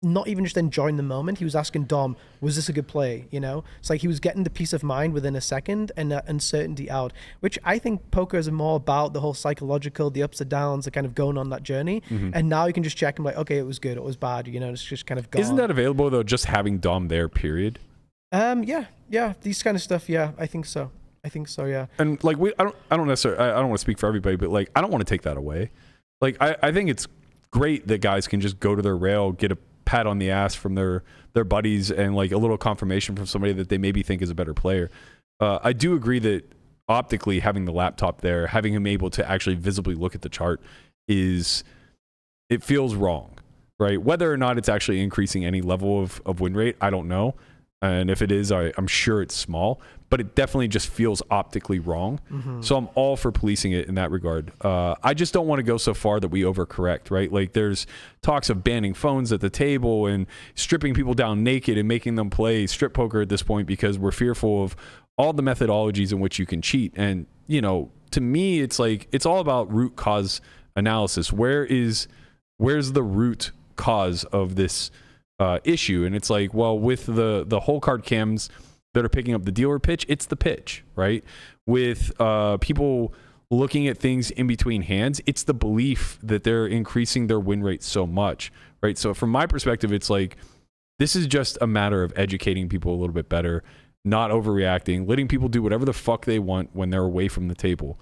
[SPEAKER 4] not even just enjoying the moment, he was asking Dom, was this a good play? You know, it's like he was getting the peace of mind within a second and that uncertainty out, which I think poker is more about the whole psychological, the ups and downs, the kind of going on that journey. And now you can just check and like, okay, it was good, it was bad, you know, it's just kind of gone.
[SPEAKER 6] Isn't that available though, just having Dom there, period?
[SPEAKER 4] Yeah, these kind of stuff. Yeah, I think so. Yeah.
[SPEAKER 6] And like I don't necessarily, I don't want to speak for everybody, but like I don't want to take that away. Like I think it's great that guys can just go to their rail, get a pat on the ass from their buddies, and like a little confirmation from somebody that they maybe think is a better player. I do agree that optically having the laptop there, having him able to actually visibly look at the chart it feels wrong, right? Whether or not it's actually increasing any level of win rate, I don't know. And if it is, I'm sure it's small, but it definitely just feels optically wrong. So I'm all for policing it in that regard. I just don't want to go so far that we overcorrect, right? Like there's talks of banning phones at the table and stripping people down naked and making them play strip poker at this point because we're fearful of all the methodologies in which you can cheat. And, you know, to me, it's like, it's all about root cause analysis. Where's the root cause of this issue? And it's like, well, with the whole card cams that are picking up the dealer pitch, it's the pitch, right? With people looking at things in between hands, it's the belief that they're increasing their win rate so much, right? So from my perspective, it's like, this is just a matter of educating people a little bit better, not overreacting, letting people do whatever the fuck they want when they're away from the table.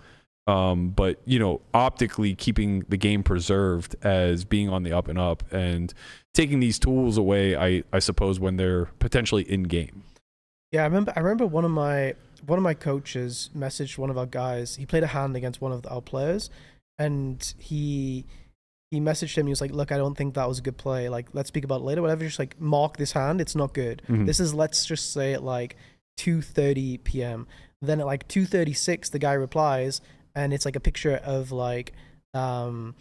[SPEAKER 6] But, you know, optically keeping the game preserved as being on the up and up, and taking these tools away, I suppose, when they're potentially in game.
[SPEAKER 4] Yeah, I remember one of my coaches messaged one of our guys. He played a hand against one of our players, and he messaged him. He was like, "Look, I don't think that was a good play. Like, let's speak about it later. Whatever. Just like mark this hand. It's not good. This is, let's just say at like 2:30 p.m. Then at like 2:36, the guy replies, and it's like a picture of like a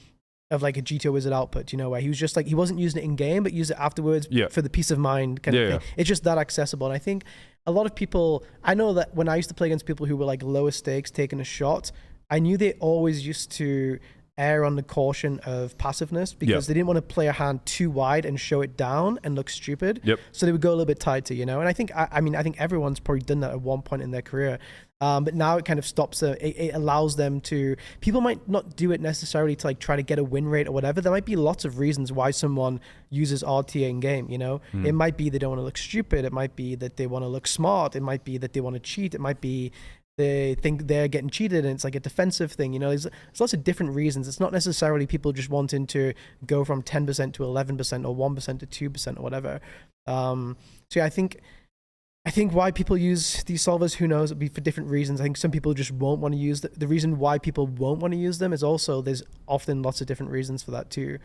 [SPEAKER 4] GTO Wizard output, you know, where he was just like, he wasn't using it in game, but used it afterwards for the peace of mind kind of thing. It's just that accessible. And I think a lot of people, I know that when I used to play against people who were like lower stakes, taking a shot, I knew they always used to err on the caution of passiveness because they didn't want to play a hand too wide and show it down and look stupid. So they would go a little bit tighter, you know. And I think, I think everyone's probably done that at one point in their career. But now it kind of stops, it allows them to, people might not do it necessarily to like try to get a win rate or whatever. There might be lots of reasons why someone uses RTA in game, you know. It might be they don't want to look stupid. It might be that they want to look smart. It might be that they want to cheat. It might be they think they're getting cheated and it's like a defensive thing, you know. There's lots of different reasons. It's not necessarily people just wanting to go from 10% to 11% or 1% to 2% or whatever. So yeah, I think why people use these solvers, who knows, it'll be for different reasons. I think some people just won't want to use the reason why people won't want to use them is also, there's often lots of different reasons for that too.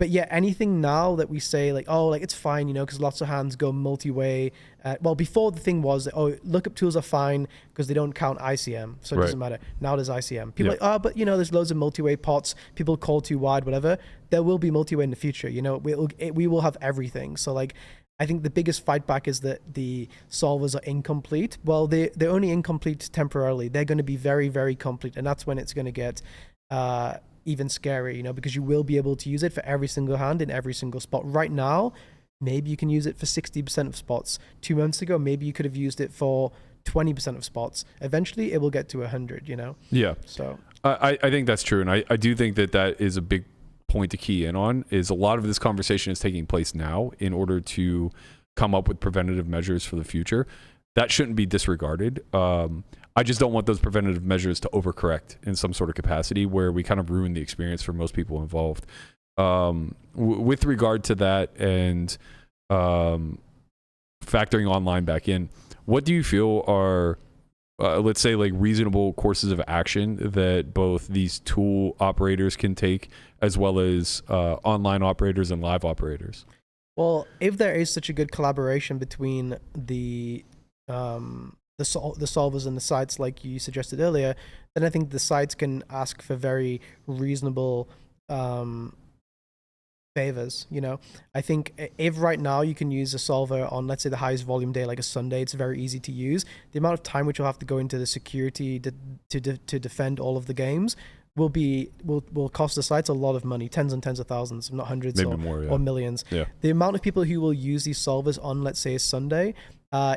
[SPEAKER 4] But yeah, anything now that we say like, oh, like it's fine, you know, because lots of hands go multi-way. Well, before the thing was, oh, lookup tools are fine because they don't count ICM, so it doesn't matter. Now there's ICM. People are like, oh, but you know, there's loads of multi-way pots. People call too wide, whatever. There will be multi-way in the future. You know, we will have everything. So like, I think the biggest fight back is that the solvers are incomplete. Well, they're only incomplete temporarily. They're going to be very, very complete, and that's when it's going to get even scary, you know, because you will be able to use it for every single hand in every single spot. Right now, maybe you can use it for 60% of spots. 2 months ago, maybe you could have used it for 20% of spots. Eventually, it will get to 100, you know? Yeah. So
[SPEAKER 6] I think that's true, and I do think that is a big point to key in on, is a lot of this conversation is taking place now in order to come up with preventative measures for the future. that shouldn't be disregarded. I just don't want those preventative measures to overcorrect in some sort of capacity where we kind of ruin the experience for most people involved. With regard to that and factoring online back in, what do you feel are, let's say, like reasonable courses of action that both these tool operators can take as well as online operators and live operators?
[SPEAKER 4] Well, if there is such a good collaboration between the solvers and the sites, like you suggested earlier, then I think the sites can ask for very reasonable favors. I think if right now you can use a solver on, let's say, the highest volume day, like a Sunday, it's very easy to use. The amount of time which you'll have to go into the security to defend all of the games will cost the sites a lot of money, tens and tens of thousands, if not hundreds or millions.
[SPEAKER 6] Yeah.
[SPEAKER 4] The amount of people who will use these solvers on, let's say, a Sunday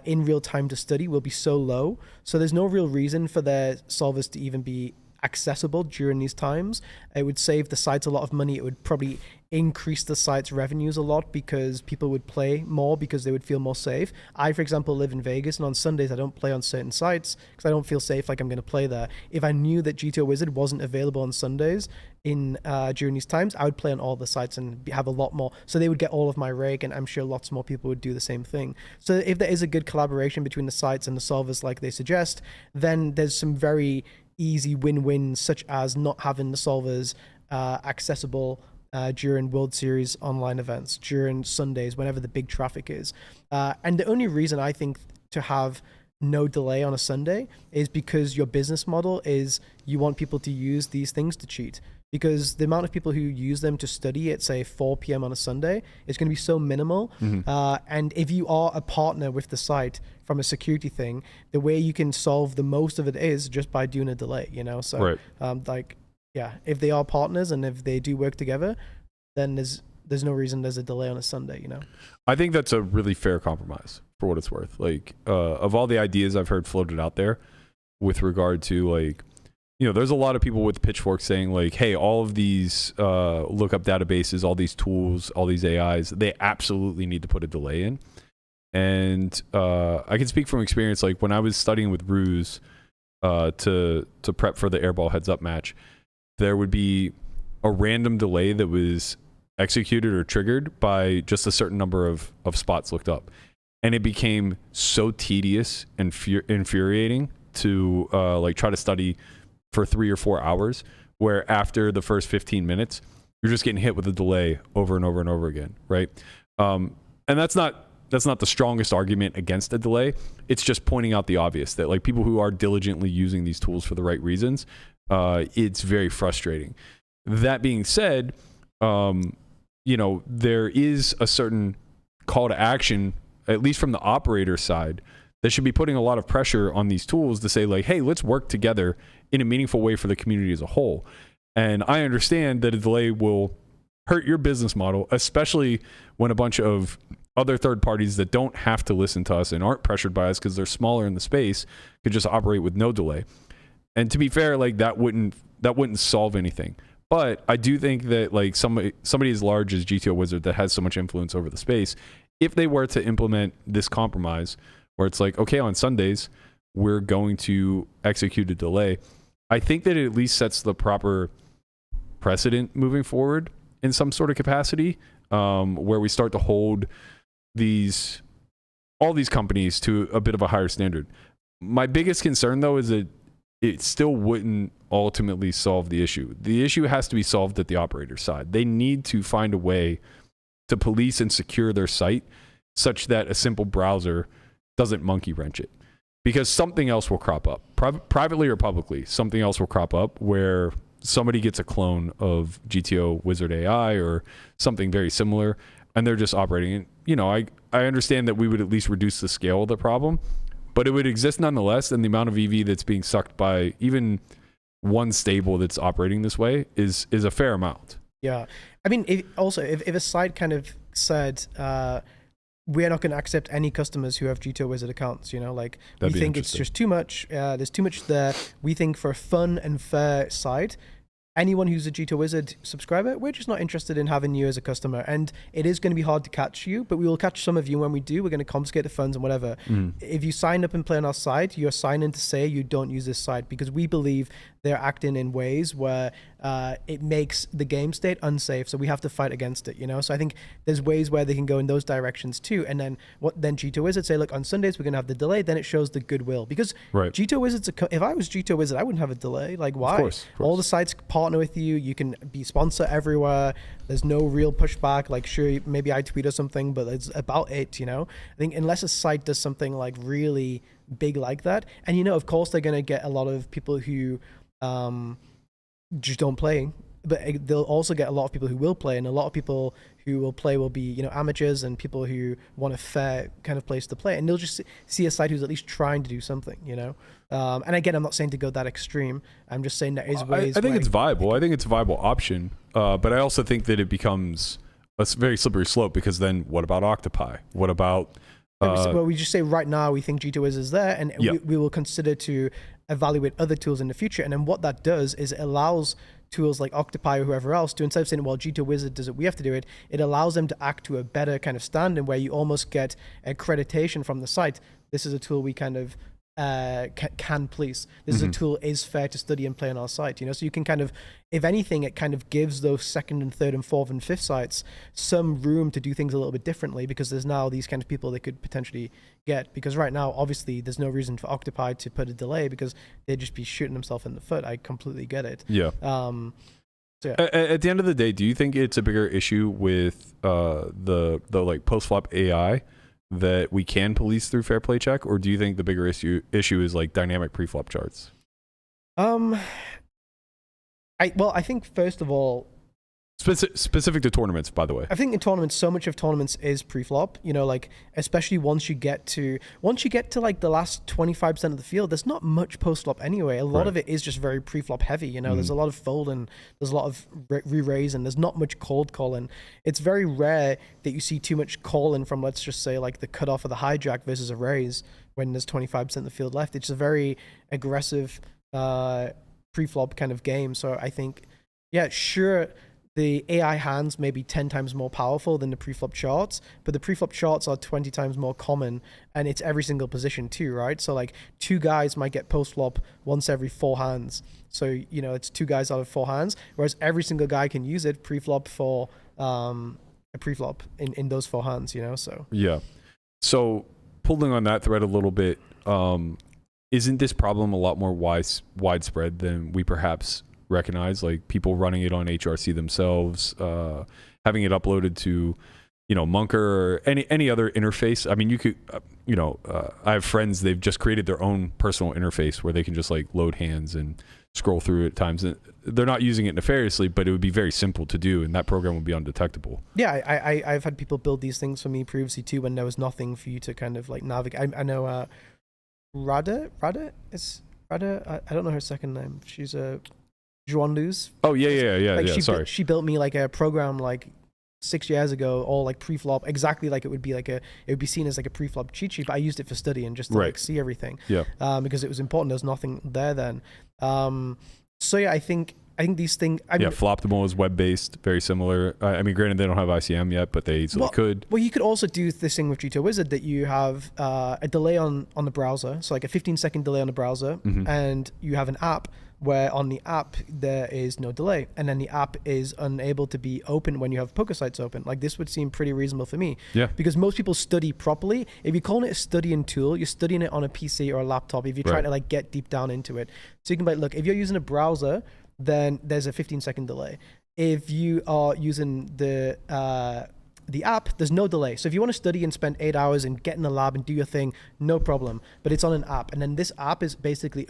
[SPEAKER 4] in real time to study will be so low. So there's no real reason for their solvers to even be accessible during these times. It would save the sites a lot of money. It would probably increase the site's revenues a lot because people would play more because they would feel more safe. I, for example, live in Vegas, and on Sundays I don't play on certain sites because I don't feel safe like I'm going to play there. If I knew that GTO Wizard wasn't available on Sundays during these times, I would play on all the sites and have a lot more. So they would get all of my rake, and I'm sure lots more people would do the same thing. So if there is a good collaboration between the sites and the solvers like they suggest, then there's some very easy win-wins, such as not having the solvers accessible during World Series online events, during Sundays, whenever the big traffic is. And the only reason I think to have no delay on a Sunday is because your business model is you want people to use these things to cheat. Because the amount of people who use them to study at, say, 4 p.m. on a Sunday is going to be so minimal. And if you are a partner with the site from a security thing, the way you can solve the most of it is just by doing a delay, So,
[SPEAKER 6] Right.
[SPEAKER 4] if they are partners and if they do work together, then there's no reason there's a delay on a Sunday,
[SPEAKER 6] I think that's a really fair compromise for what it's worth. Like, of all the ideas I've heard floated out there with regard to, like, there's a lot of people with pitchforks saying, like, hey, all of these lookup databases, all these tools, all these AIs, they absolutely need to put a delay in. And I can speak from experience. Like, when I was studying with Ruse to prep for the airball heads up match, there would be a random delay that was executed or triggered by just a certain number of spots looked up. And it became so tedious and infuriating to try to study for 3 or 4 hours, where after the first 15 minutes, you're just getting hit with a delay over and over and over again, right? And that's not the strongest argument against a delay. It's just pointing out the obvious that, like, people who are diligently using these tools for the right reasons, it's very frustrating. That being said, there is a certain call to action, at least from the operator side, that should be putting a lot of pressure on these tools to say, like, hey, let's work together in a meaningful way for the community as a whole. And I understand that a delay will hurt your business model, especially when a bunch of other third parties that don't have to listen to us and aren't pressured by us because they're smaller in the space could just operate with no delay. And to be fair, like, that wouldn't solve anything. But I do think that, like, somebody as large as GTO Wizard that has so much influence over the space, if they were to implement this compromise where it's like, okay, on Sundays, we're going to execute a delay, I think that it at least sets the proper precedent moving forward in some sort of capacity, where we start to hold all these companies to a bit of a higher standard. My biggest concern, though, is that it still wouldn't ultimately solve the issue. The issue has to be solved at the operator side. They need to find a way to police and secure their site such that a simple browser doesn't monkey wrench it. Because something else will crop up, privately or publicly. Something else will crop up where somebody gets a clone of GTO Wizard AI or something very similar, and they're just operating. And, I understand that we would at least reduce the scale of the problem, but it would exist nonetheless, and the amount of EV that's being sucked by even one stable that's operating this way is a fair amount.
[SPEAKER 4] Yeah. I mean, if a site kind of said, we're not going to accept any customers who have GTO Wizard accounts, we think it's just too much. There's too much there. We think for a fun and fair site, anyone who's a G2 Wizard subscriber, we're just not interested in having you as a customer. And it is going to be hard to catch you, but we will catch some of you. When we do, we're going to confiscate the funds and whatever. If you sign up and play on our site, you're signing to say you don't use this site, because we believe they're acting in ways where it makes the game state unsafe. So we have to fight against it, you know? So I think there's ways where they can go in those directions too. And then then G2 Wizard say, look, on Sundays, we're going to have the delay. Then it shows the goodwill, because G2 Wizard's if I was G2 Wizard, I wouldn't have a delay. Like, why? Of course. All the sites partner with you. You can be sponsor everywhere. There's no real pushback. Like, sure, maybe I tweet or something, but it's about it, you know? I think unless a site does something like really big like that, and you know, of course, they're going to get a lot of people who just don't play, but they'll also get a lot of people who will play, and a lot of people who will play will be, you know, amateurs and people who want a fair kind of place to play, and they'll just see a site who's at least trying to do something, you know. And again, I'm not saying to go that extreme. I'm just saying there is ways.
[SPEAKER 6] I think it's viable. I think it's a viable option, but I also think that it becomes a very slippery slope, because then what about Octopi? What about?
[SPEAKER 4] Well, we just say right now we think G2 Wizard is there, and we will consider to evaluate other tools in the future. And then what that does is it allows tools like Octopi or whoever else to, instead of saying, well, G2 Wizard does it, we have to do it, it allows them to act to a better kind of standard where you almost get accreditation from the site. This is a tool we kind of can police. This is a tool is fair to study and play on our site, you know. So you can kind of, if anything, it kind of gives those second and third and fourth and fifth sites some room to do things a little bit differently, because there's now these kind of people they could potentially get. Because right now, obviously, there's no reason for Octopi to put a delay, because they'd just be shooting themselves in the foot. I completely get it.
[SPEAKER 6] Yeah.
[SPEAKER 4] So yeah.
[SPEAKER 6] At the end of the day, do you think it's a bigger issue with the like post flop AI that we can police through fair play check, or do you think the bigger issue is like dynamic pre-flop charts?
[SPEAKER 4] I think first of all,
[SPEAKER 6] specific to tournaments, by the way.
[SPEAKER 4] I think in tournaments, so much of tournaments is pre-flop, you know, like, especially once you get to like the last 25% of the field, there's not much post-flop anyway. A lot of it is just very pre-flop heavy, you know. There's a lot of folding, there's a lot of re-raising, there's not much cold calling. It's very rare that you see too much calling from, let's just say, like the cutoff of the hijack versus a raise when there's 25% of the field left. It's a very aggressive pre-flop kind of game. So I think, yeah, sure, the AI hands may be 10 times more powerful than the preflop charts, but the preflop charts are 20 times more common, and it's every single position too, right? So like 2 guys might get post-flop once every 4 hands. So, you know, it's 2 guys out of 4 hands, whereas every single guy can use it preflop for a preflop in those 4 hands, you know, so.
[SPEAKER 6] Yeah. So pulling on that thread a little bit, isn't this problem a lot more widespread than we perhaps recognize? Like people running it on HRC themselves, having it uploaded to, you know, Munker or any other interface. I mean, you could, I have friends, they've just created their own personal interface where they can just like load hands and scroll through at times. And they're not using it nefariously, but it would be very simple to do, and that program would be undetectable.
[SPEAKER 4] Yeah, I've had people build these things for me previously too, when there was nothing for you to kind of like navigate. I know Rada, I don't know her second name. She's a Juan Luz.
[SPEAKER 6] Oh yeah. Sorry.
[SPEAKER 4] She built me like a program like 6 years ago, all like pre-flop, exactly like it would be seen as like a pre-flop cheat sheet, but I used it for studying just to like see everything. Yeah. Because it was important. There was nothing there then. So yeah, I think these things.
[SPEAKER 6] Floptimal is web-based, very similar. I mean, granted, they don't have ICM yet, but they easily could.
[SPEAKER 4] Well, you could also do this thing with G2 Wizard that you have a delay on the browser, so like a 15-second delay on the browser, and you have an app where on the app there is no delay, and then the app is unable to be open when you have poker sites open. Like this would seem pretty reasonable for me. Yeah. Because most people study properly. If you're calling it a studying tool, you're studying it on a PC or a laptop. If you're trying to like get deep down into it, so you can be like, look, if you're using a browser, then there's a 15-second delay. If you are using the app, there's no delay. So if you want to study and spend 8 hours and get in the lab and do your thing, no problem. But it's on an app, and then this app is basically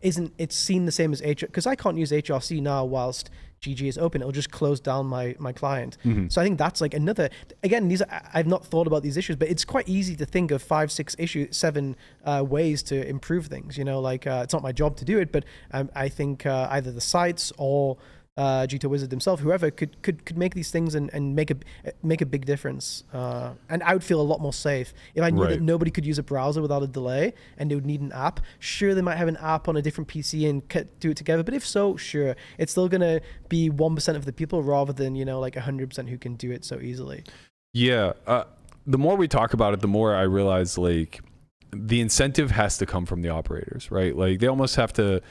[SPEAKER 4] it's seen the same as HR, because I can't use HRC now whilst GG is open. It'll just close down my client. So I think that's like another. Again, I've not thought about these issues, but it's quite easy to think of 5, 6, 7 ways to improve things. You know, like it's not my job to do it, but I think either the sites or GTO Wizard himself, whoever could make these things and make a big difference. And I would feel a lot more safe if I knew that nobody could use a browser without a delay and they would need an app. Sure, they might have an app on a different PC and do it together, but if so, sure, it's still gonna be 1% of the people rather than like 100% who can do it so easily.
[SPEAKER 6] Yeah. The more we talk about it, the more I realize like the incentive has to come from the operators, right? Like they almost have to,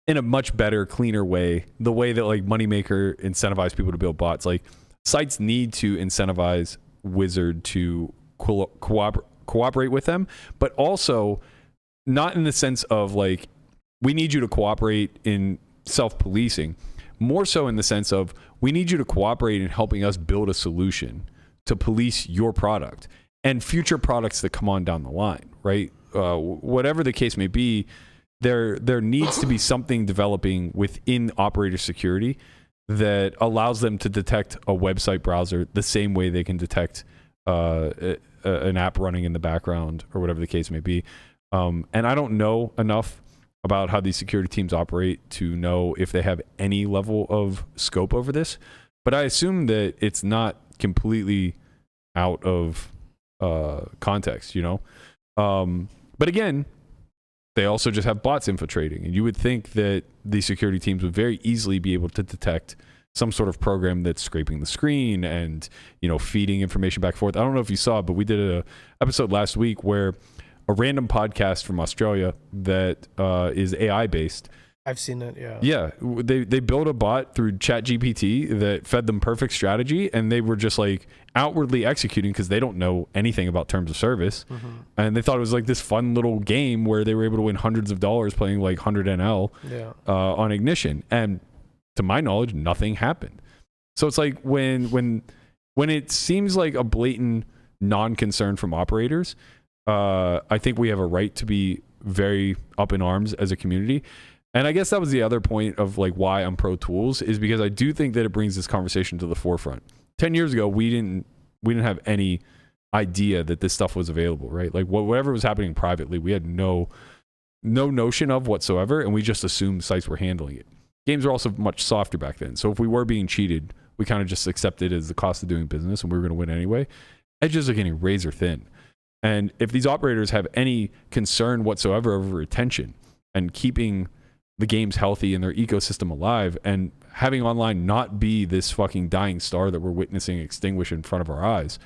[SPEAKER 6] in a much better, cleaner way, the way that like Moneymaker incentivizes people to build bots, like sites need to incentivize Wizard to cooperate with them, but also not in the sense of like, we need you to cooperate in self-policing, more so in the sense of we need you to cooperate in helping us build a solution to police your product and future products that come on down the line, right? Whatever the case may be, there needs to be something developing within operator security that allows them to detect a website browser the same way they can detect an app running in the background or whatever the case may be. And I don't know enough about how these security teams operate to know if they have any level of scope over this, but I assume that it's not completely out of context, but again, they also just have bots infiltrating, and you would think that the security teams would very easily be able to detect some sort of program that's scraping the screen and feeding information back and forth. I don't know if you saw, but we did an episode last week where a random podcast from Australia that is AI based.
[SPEAKER 4] I've seen it, yeah.
[SPEAKER 6] Yeah, they built a bot through ChatGPT that fed them perfect strategy, and they were just like outwardly executing because they don't know anything about terms of service, and they thought it was like this fun little game where they were able to win hundreds of dollars playing like 100 NL on Ignition, and to my knowledge, nothing happened. So it's like when it seems like a blatant non-concern from operators, I think we have a right to be very up in arms as a community. And I guess that was the other point of like why I'm pro tools, is because I do think that it brings this conversation to the forefront. 10 years ago, we didn't have any idea that this stuff was available, right? Like whatever was happening privately, we had no notion of whatsoever, and we just assumed sites were handling it. Games were also much softer back then. So if we were being cheated, we kind of just accepted it as the cost of doing business, and we were going to win anyway. Edges are getting razor thin. And if these operators have any concern whatsoever over retention and keeping the game's healthy and their ecosystem alive, and having online not be this fucking dying star that we're witnessing extinguish in front of our eyes,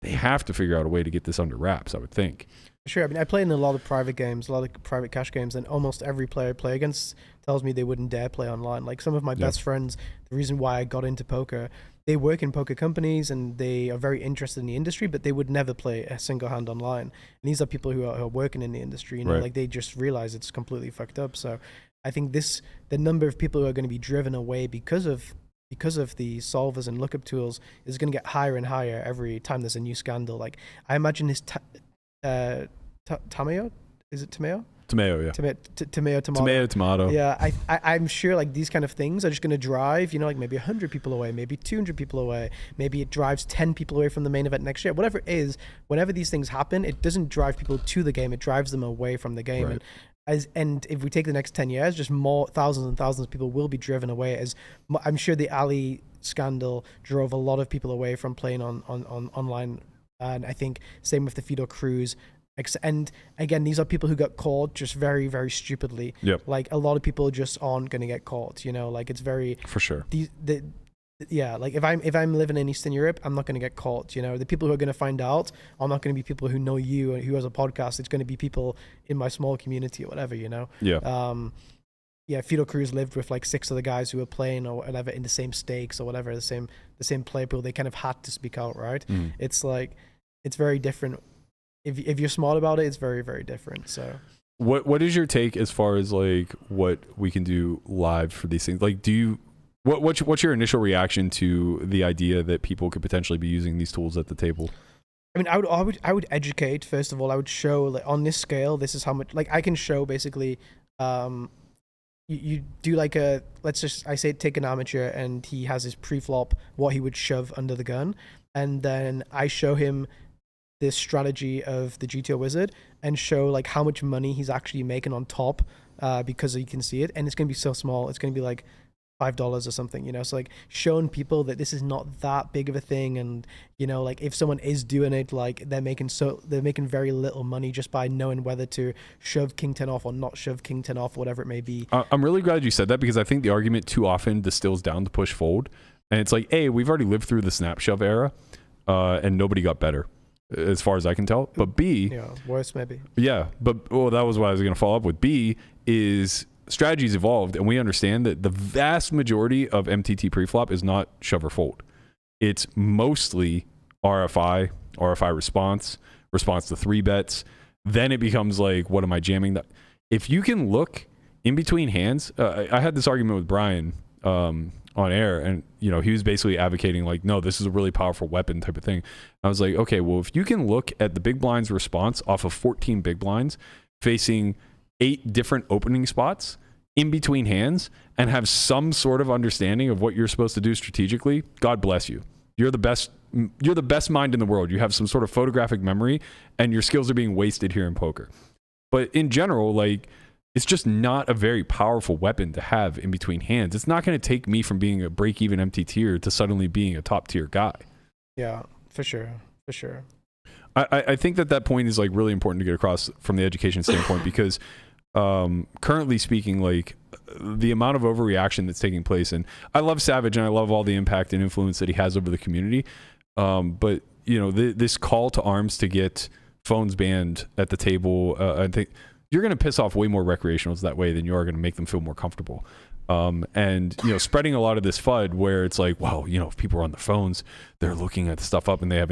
[SPEAKER 6] they have to figure out a way to get this under wraps, I would think.
[SPEAKER 4] Sure. I mean, I play in a lot of private games, a lot of private cash games, and almost every player I play against tells me they wouldn't dare play online. Like some of my best friends, the reason why I got into poker, they work in poker companies and they are very interested in the industry, but they would never play a single hand online. And these are people who are working in the industry, like they just realize it's completely fucked up. So I think the number of people who are going to be driven away because of the solvers and lookup tools is going to get higher and higher every time there's a new scandal. Like I imagine this Tameo, is it Tameo?
[SPEAKER 6] Tomato, yeah.
[SPEAKER 4] Tomato. Yeah, I'm sure like these kind of things are just going to drive, like maybe 100 people away, maybe 200 people away, maybe it drives 10 people away from the main event next year. Whatever it is, whenever these things happen, it doesn't drive people to the game, it drives them away from the game.
[SPEAKER 6] Right.
[SPEAKER 4] And if we take the next 10 years, just more thousands and thousands of people will be driven away. As I'm sure the Ali scandal drove a lot of people away from playing on online, and I think same with the Fido Cruz. And again, these are people who got caught just very, very stupidly.
[SPEAKER 6] Yep.
[SPEAKER 4] Like a lot of people just aren't going to get caught. Like it's very
[SPEAKER 6] for sure.
[SPEAKER 4] Like if I'm living in Eastern Europe, I'm not going to get caught. The people who are going to find out are not going to be people who know you and who has a podcast. It's going to be people in my small community or whatever. Fido Cruz lived with like 6 other guys who were playing or whatever in the same stakes or whatever, the same play pool. They kind of had to speak out, right? It's like it's very different. If you're smart about it, it's very, very different. So
[SPEAKER 6] what is your take as far as like what we can do live for these things? Like what's your initial reaction to the idea that people could potentially be using these tools at the table?
[SPEAKER 4] I mean, I would educate. First of all, I would show like on this scale, this is how much. Like I can show basically, you do like I say take an amateur and he has his pre-flop, what he would shove under the gun, and then I show him this strategy of the GTO Wizard and show like how much money he's actually making on top, because you can see it, and it's gonna be so small. It's gonna be like $5 or something, you know. So like showing people that this is not that big of a thing, and you know, like if someone is doing it, like they're making very little money just by knowing whether to shove king 10 off or not shove king 10 off, whatever it may be.
[SPEAKER 6] I'm really glad you said that, because I think the argument too often distills down to push fold, and it's like, A, we've already lived through the snap shove era, and nobody got better as far as I can tell. But B,
[SPEAKER 4] yeah, worse maybe.
[SPEAKER 6] Yeah, but that was what I was going to follow up with. B is strategies evolved, and we understand that the vast majority of MTT preflop is not shove or fold. It's mostly RFI response to 3-bets. Then it becomes like, what am I jamming? If you can look in between hands, I had this argument with Brian on air, and you know, he was basically advocating like, no, this is a really powerful weapon type of thing. I was like, okay, well, if you can look at the big blind's response off of 14 big blinds facing 8 different opening spots in between hands and have some sort of understanding of what you're supposed to do strategically, God bless you. You're the best mind in the world. You have some sort of photographic memory, and your skills are being wasted here in poker. But in general, like, it's just not a very powerful weapon to have in between hands. It's not going to take me from being a break-even empty tier to suddenly being a top tier guy.
[SPEAKER 4] Yeah, for sure.
[SPEAKER 6] I think that point is like really important to get across from the education standpoint, because currently speaking, like the amount of overreaction that's taking place, and I love Savage and I love all the impact and influence that he has over the community, but you know, this call to arms to get phones banned at the table, I think you're going to piss off way more recreationals that way than you are going to make them feel more comfortable. And you know, spreading a lot of this FUD where it's like, well, you know, if people are on their phones, they're looking at the stuff up and they have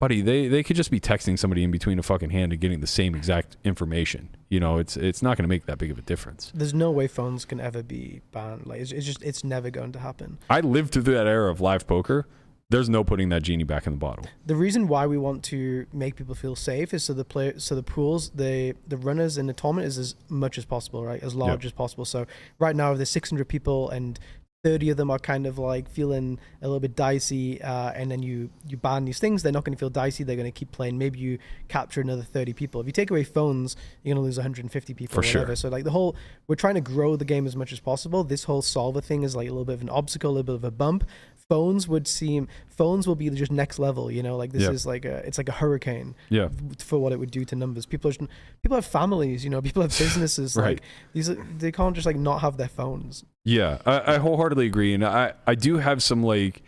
[SPEAKER 6] buddy, they could just be texting somebody in between a fucking hand and getting the same exact information. You know, it's not going to make that big of a difference.
[SPEAKER 4] There's no way phones can ever be banned. Like it's never going to happen.
[SPEAKER 6] I lived through that era of live poker. There's no putting that genie back in the bottle. The
[SPEAKER 4] reason why we want to make people feel safe is so the pools, the runners in the tournament is as much as possible, right? As large as possible. So right now there's 600 people and 30 of them are kind of like feeling a little bit dicey, and then you ban these things, they're not going to feel dicey, they're going to keep playing. Maybe you capture another 30 people. If you take away phones, you're going to lose 150 people. For sure. So like we're trying to grow the game as much as possible. This whole solver thing is like a little bit of an obstacle, a little bit of a bump. Phones will be just next level, you know, like this is like it's like a hurricane for what it would do to numbers. People have families, you know, people have businesses. Right. Like they can't just like not have their phones. Yeah,
[SPEAKER 6] I wholeheartedly agree. And I do have some, like,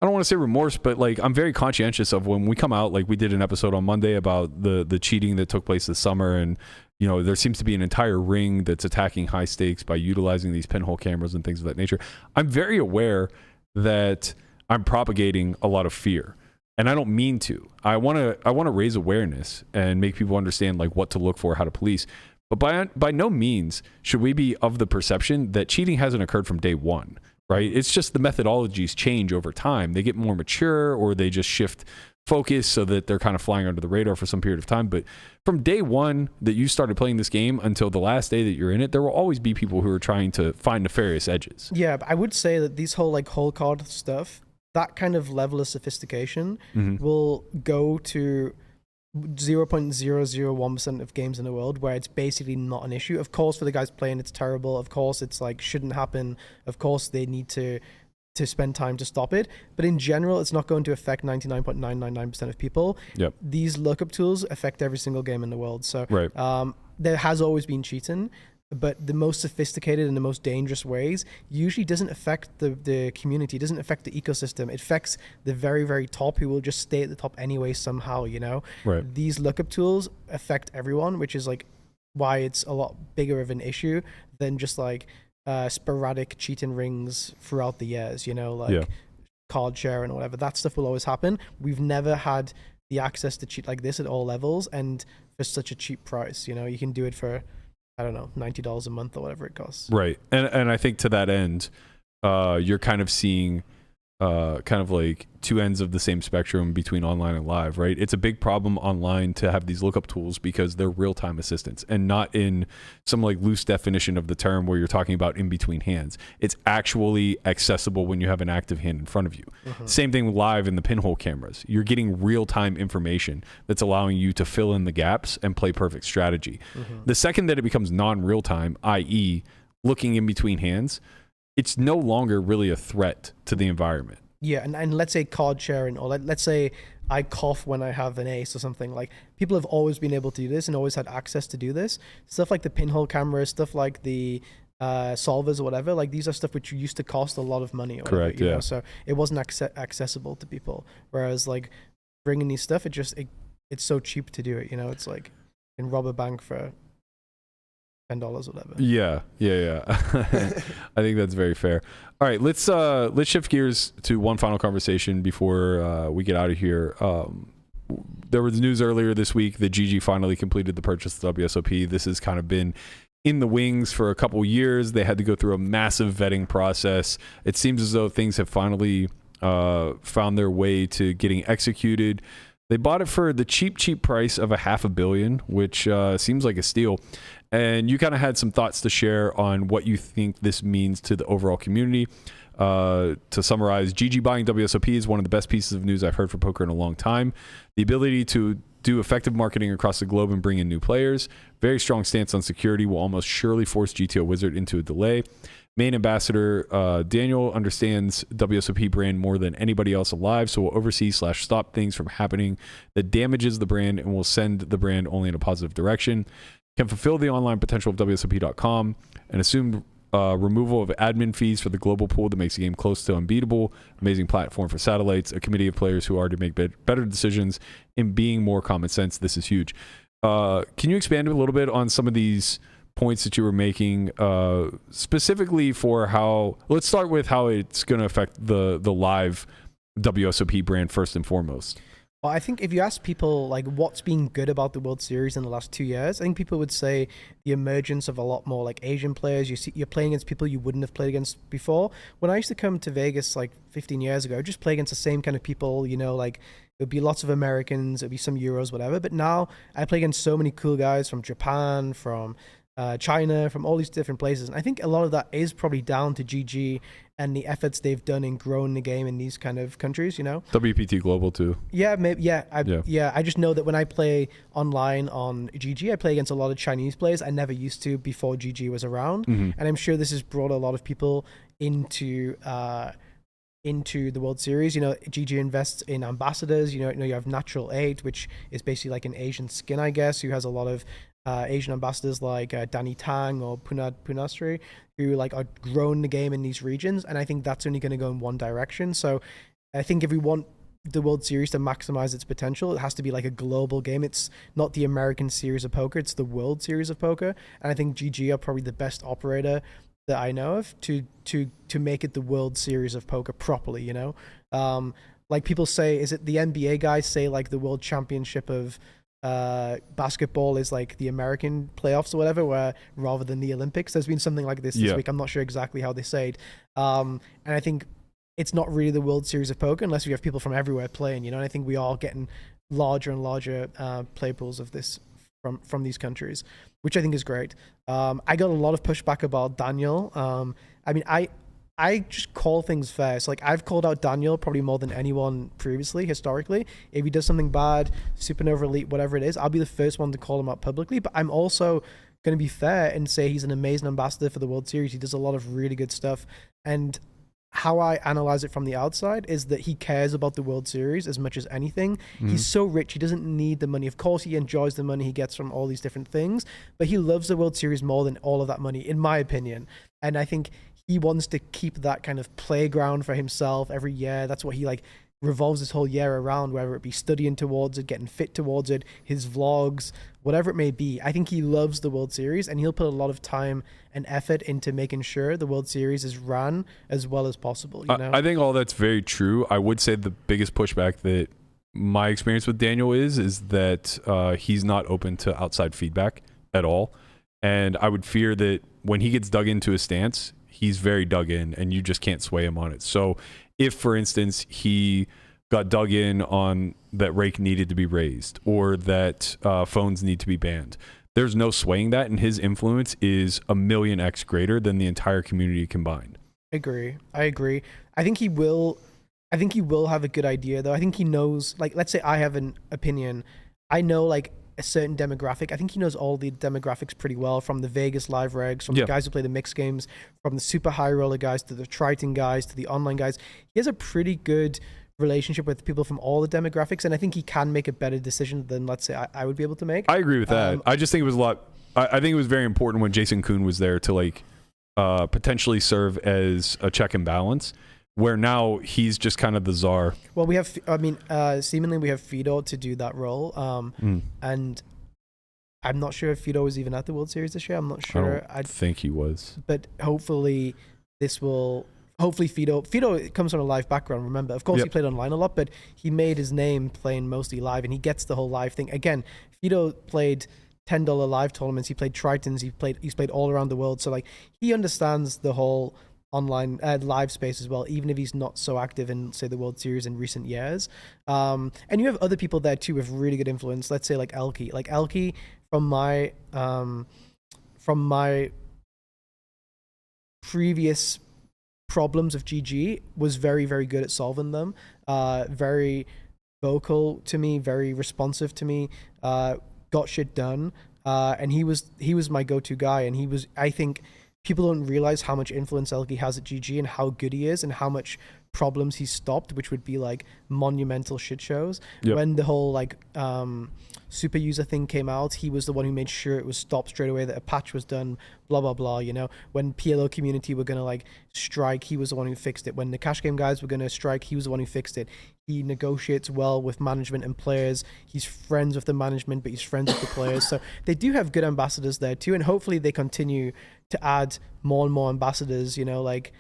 [SPEAKER 6] I don't want to say remorse, but like I'm very conscientious of when we come out, like we did an episode on Monday about the cheating that took place this summer, and you know, there seems to be an entire ring that's attacking high stakes by utilizing these pinhole cameras and things of that nature. I'm very aware that I'm propagating a lot of fear, and I don't mean to. I want to raise awareness and make people understand like what to look for, how to police. But by no means should we be of the perception that cheating hasn't occurred from day one, right? It's just the methodologies change over time. They get more mature, or they just shift focus so that they're kind of flying under the radar for some period of time. But from day one that you started playing this game until the last day that you're in it, there will always be people who are trying to find nefarious edges. Yeah, but I would say that these whole like whole card stuff, that kind of level of sophistication will go to 0.001% of games in the world where it's basically not an issue. Of course, for the guys playing, it's terrible. Of course, it's like shouldn't happen. Of course, they need to spend time to stop it. But in general, it's not going to affect 99.999% of people. Yep. These lookup tools affect every single game in the world. So there has always been cheating, but the most sophisticated and the most dangerous ways usually doesn't affect the community, doesn't affect the ecosystem. It affects the very, very top, who will just stay at the top anyway somehow, you know? Right. These lookup tools affect everyone, which is like why it's a lot bigger of an issue than just like sporadic cheating rings throughout the years, you know, like card sharing or whatever. That stuff will always happen. We've never had the access to cheat like this at all levels and for such a cheap price. You know, you can do it for, I don't know, $90 a month or whatever it costs. Right. And I think to that end, you're kind of seeing kind of like two ends of the same spectrum between online and live, right? It's a big problem online to have these lookup tools because they're real-time assistants and not in some like loose definition of the term where you're talking about in between hands. It's actually accessible when you have an active hand in front of you. Same thing live in the pinhole cameras. You're getting real-time information that's allowing you to fill in the gaps and play perfect strategy. The second that it becomes non-real-time, i.e. looking in between hands, it's no longer really a threat to the environment.
[SPEAKER 4] Yeah, and let's say card sharing, or let's say I cough when I have an ace or something. Like, people have always been able to do this and always had access to do this. Stuff like the pinhole camera, stuff like the solvers or whatever. Like, these are stuff which used to cost a lot of money. Or
[SPEAKER 6] Correct.
[SPEAKER 4] Whatever, you
[SPEAKER 6] yeah.
[SPEAKER 4] know? So it wasn't accessible to people. Whereas like bringing these stuff, it's so cheap to do it. You know, it's like you can rob a bank for $10 or whatever.
[SPEAKER 6] Yeah. I think that's very fair. All right, let's shift gears to one final conversation before we get out of here. There was news earlier this week that GG finally completed the purchase of WSOP. This has kind of been in the wings for a couple years. They had to go through a massive vetting process. It seems as though things have finally found their way to getting executed. They bought it for the cheap price of $500 million, which seems like a steal. And you kind of had some thoughts to share on what you think this means to the overall community. To summarize, GG buying WSOP is one of the best pieces of news I've heard for poker in a long time. The ability to do effective marketing across the globe and bring in new players. Very strong stance on security will almost surely force GTO Wizard into a delay. Main ambassador Daniel understands WSOP brand more than anybody else alive, so will oversee/stop things from happening that damages the brand and will send the brand only in a positive direction. Can fulfill the online potential of WSOP.com and assume removal of admin fees for the global pool that makes the game close to unbeatable. Amazing platform for satellites, a committee of players who are to make better decisions and being more common sense. This is huge. Can you expand a little bit on some of these points that you were making, specifically for how, let's start with how it's going to affect the live WSOP brand first and foremost.
[SPEAKER 4] Well, I think if you ask people like what's been good about the World Series in the last 2 years, I think people would say the emergence of a lot more like Asian players. You're playing against people you wouldn't have played against before. When I used to come to Vegas like 15 years ago, I'd just play against the same kind of people, you know, like it would be lots of Americans, it would be some Euros, whatever. But now I play against so many cool guys from Japan, from China, from all these different places. And I think a lot of that is probably down to GG and the efforts they've done in growing the game in these kind of countries, you know?
[SPEAKER 6] WPT Global too.
[SPEAKER 4] Yeah, maybe. I just know that when I play online on GG, I play against a lot of Chinese players. I never used to before GG was around.
[SPEAKER 6] Mm-hmm.
[SPEAKER 4] And I'm sure this has brought a lot of people into the World Series. You know, GG invests in ambassadors. You know, you have Natural 8, which is basically like an Asian skin, I guess, who has a lot of Asian ambassadors like Danny Tang or Punastri, who like are growing the game in these regions. And I think that's only going to go in one direction. So I think if we want the World Series to maximize its potential, it has to be like a global game. It's not the American series of poker, it's the World Series of poker. And I think GG are probably the best operator that I know of to make it the World Series of poker properly, you know? Like people say, is it the NBA guys say like the World Championship of basketball is like the American playoffs or whatever, where rather than the Olympics? There's been something like this week. I'm not sure exactly how they say it. And I think it's not really the World Series of poker unless we have people from everywhere playing, you know? And I think we are getting larger and larger play pools of this from these countries, which I think is great. I got a lot of pushback about Daniel. I mean, I just call things fair. So like I've called out Daniel probably more than anyone previously, historically. If he does something bad, Supernova Elite, whatever it is, I'll be the first one to call him out publicly. But I'm also going to be fair and say he's an amazing ambassador for the World Series. He does a lot of really good stuff. And how I analyze it from the outside is that he cares about the World Series as much as anything. Mm-hmm. He's so rich, he doesn't need the money. Of course, he enjoys the money he gets from all these different things, but he loves the World Series more than all of that money, in my opinion. And I think he wants to keep that kind of playground for himself every year. That's what he like revolves his whole year around, whether it be studying towards it, getting fit towards it, his vlogs, whatever it may be. I think he loves the World Series and he'll put a lot of time and effort into making sure the World Series is run as well as possible. You know?
[SPEAKER 6] I think all that's very true. I would say the biggest pushback that my experience with Daniel is that he's not open to outside feedback at all. And I would fear that when he gets dug into his stance, he's very dug in and you just can't sway him on it. So if, for instance, he got dug in on that rake needed to be raised or that phones need to be banned, there's no swaying that, and his influence is 1,000,000x greater than the entire community combined.
[SPEAKER 4] I agree. I think he will have a good idea, though. I think he knows, like, let's say I have an opinion. I know, like, a certain demographic. I think he knows all the demographics pretty well, from the Vegas live regs, from the guys who play the mixed games, from the super high roller guys to the Triton guys to the online guys. He has a pretty good relationship with people from all the demographics, and I think he can make a better decision than, let's say, I would be able to make.
[SPEAKER 6] I agree with that. I just think it was a lot. I think it was very important when Jason Kuhn was there to like potentially serve as a check and balance, where now he's just kind of the czar. Well,
[SPEAKER 4] we have, seemingly we have Fedor to do that role, and I'm not sure if Fedor was even at the World Series this year. I'm not sure.
[SPEAKER 6] I think he was.
[SPEAKER 4] But hopefully Fedor comes from a live background, remember. Of course, he played online a lot, but he made his name playing mostly live, and he gets the whole live thing. Again, Fedor played $10 live tournaments. He played Tritons. He's played all around the world. So, like, he understands the whole online live space as well, even if he's not so active in, say, the World Series in recent years. And you have other people there, too, with really good influence. Let's say, like, Elke. Like, Elke, from my previous problems of GG, was very, very good at solving them. Very vocal to me, very responsive to me, got shit done. And he was my go-to guy. And I think people don't realize how much influence Elke has at GG and how good he is and how much problems he stopped, which would be like monumental shit shows. When the whole like super user thing came out, he was the one who made sure it was stopped straight away, that a patch was done, blah blah blah. You know, when PLO community were gonna like strike, he was the one who fixed it. When the cash game guys were gonna strike, he was the one who fixed it. He negotiates well with management and players. He's friends with the management, but he's friends with the players. So they do have good ambassadors there too, and hopefully they continue to add more and more ambassadors, you know, like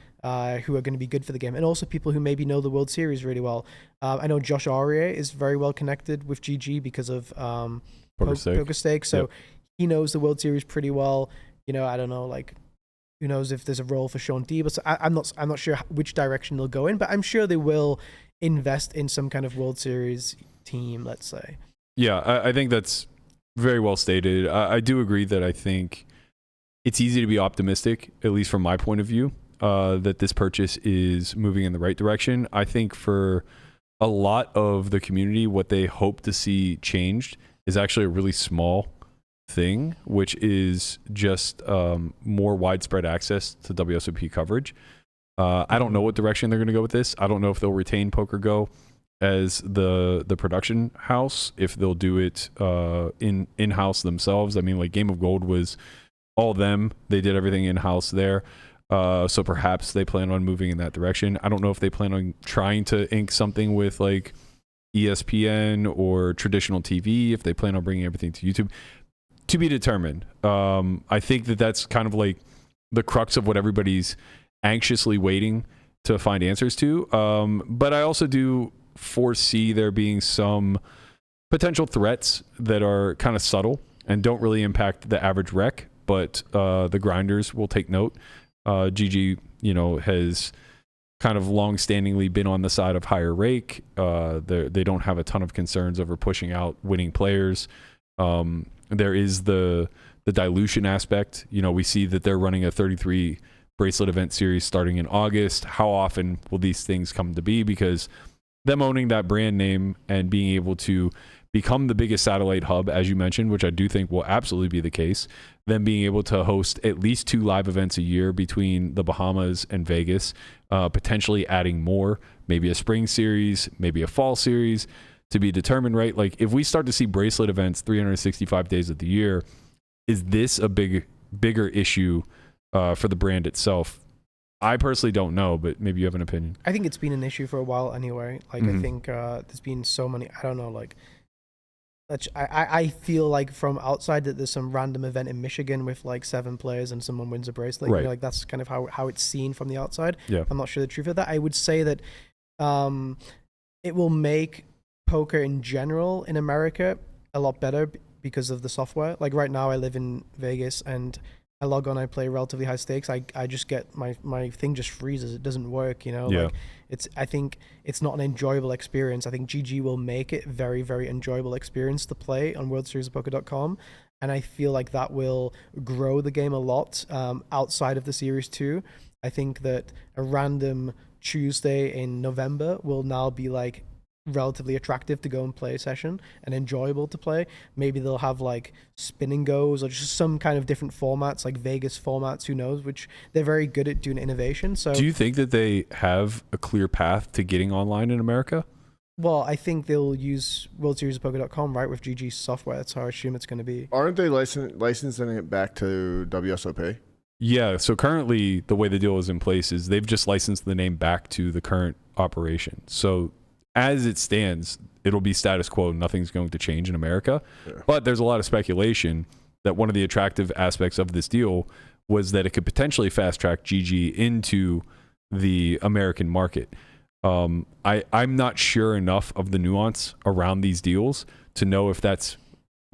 [SPEAKER 4] who are going to be good for the game, and also people who maybe know the World Series really well. I know Josh Aurier is very well connected with GG because of Poker Stake, so he knows the World Series pretty well. You know, I don't know, like, who knows if there's a role for Sean Deba. So I'm not sure which direction they'll go in, but I'm sure they will invest in some kind of World Series team, let's say.
[SPEAKER 6] Yeah, I think that's very well stated. I do agree that I think it's easy to be optimistic, at least from my point of view, that this purchase is moving in the right direction. I think for a lot of the community, what they hope to see changed is actually a really small thing, which is just more widespread access to WSOP coverage. I don't know what direction they're going to go with this. I don't know if they'll retain PokerGo as the production house, if they'll do it in-house themselves. I mean, like, Game of Gold was all them. They did everything in-house there. So perhaps they plan on moving in that direction. I don't know if they plan on trying to ink something with like ESPN or traditional TV, if they plan on bringing everything to YouTube. To be determined. I think that that's kind of like the crux of what everybody's anxiously waiting to find answers to. But I also do foresee there being some potential threats that are kind of subtle and don't really impact the average rec, but the grinders will take note. GG, you know, has kind of long-standingly been on the side of higher rake. They don't have a ton of concerns over pushing out winning players. There is the dilution aspect. You know, we see that they're running a 33 bracelet event series starting in August. How often will these things come to be? Because them owning that brand name and being able to become the biggest satellite hub, as you mentioned, which I do think will absolutely be the case, them being able to host at least 2 live events a year between the Bahamas and Vegas, potentially adding more, maybe a spring series, maybe a fall series, to be determined, right? Like, if we start to see bracelet events 365 days of the year, is this a bigger issue for the brand itself? I personally don't know, but maybe you have an opinion.
[SPEAKER 4] I think it's been an issue for a while anyway. Like, I think there's been so many, I don't know, like, I feel like from outside that there's some random event in Michigan with like 7 players and someone wins a bracelet.
[SPEAKER 6] Right.
[SPEAKER 4] You know, like, that's kind of how it's seen from the outside.
[SPEAKER 6] Yeah.
[SPEAKER 4] I'm not sure the truth of that. I would say that it will make poker in general in America a lot better because of the software. Like, right now I live in Vegas and I log on, I play relatively high stakes. I just get my thing just freezes. It doesn't work, you know.
[SPEAKER 6] Yeah.
[SPEAKER 4] Like, I think it's not an enjoyable experience. I think GG will make it very, very enjoyable experience to play on WorldSeriesOfPoker.com, and I feel like that will grow the game a lot outside of the series too. I think that a random Tuesday in November will now be like relatively attractive to go and play a session and enjoyable to play. Maybe they'll have like spin and goes or just some kind of different formats, like Vegas formats, who knows, which they're very good at doing innovation. So
[SPEAKER 6] do you think that they have a clear path to getting online in America?
[SPEAKER 4] Well, I think they'll use WorldSeriesOfPoker.com, right, with GG's software. That's how I assume it's going to be.
[SPEAKER 3] Aren't they licensing it back to WSOP?
[SPEAKER 6] Yeah, so currently the way the deal is in place is they've just licensed the name back to the current operation. So as it stands, it'll be status quo. Nothing's going to change in America. Yeah. But there's a lot of speculation that one of the attractive aspects of this deal was that it could potentially fast track GG into the American market. I'm not sure enough of the nuance around these deals to know if that's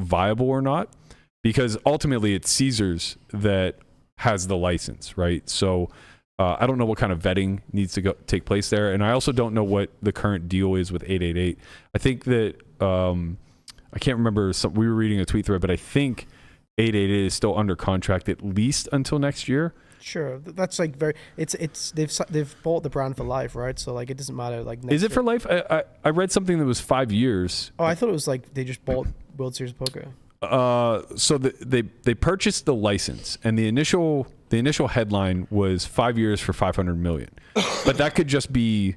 [SPEAKER 6] viable or not, because ultimately it's Caesars that has the license, right? So I don't know what kind of vetting needs to take place there, and I also don't know what the current deal is with 888. I think that I can't remember. We were reading a tweet thread, but I think 888 is still under contract at least until next year.
[SPEAKER 4] Sure, that's like they've bought the brand for life, right? So like it doesn't matter. Like
[SPEAKER 6] is it for life? I read something that was 5 years.
[SPEAKER 4] Oh, I thought it was like they just bought World Series of Poker.
[SPEAKER 6] So they purchased the license, and the initial headline was 5 years for $500 million, but that could just be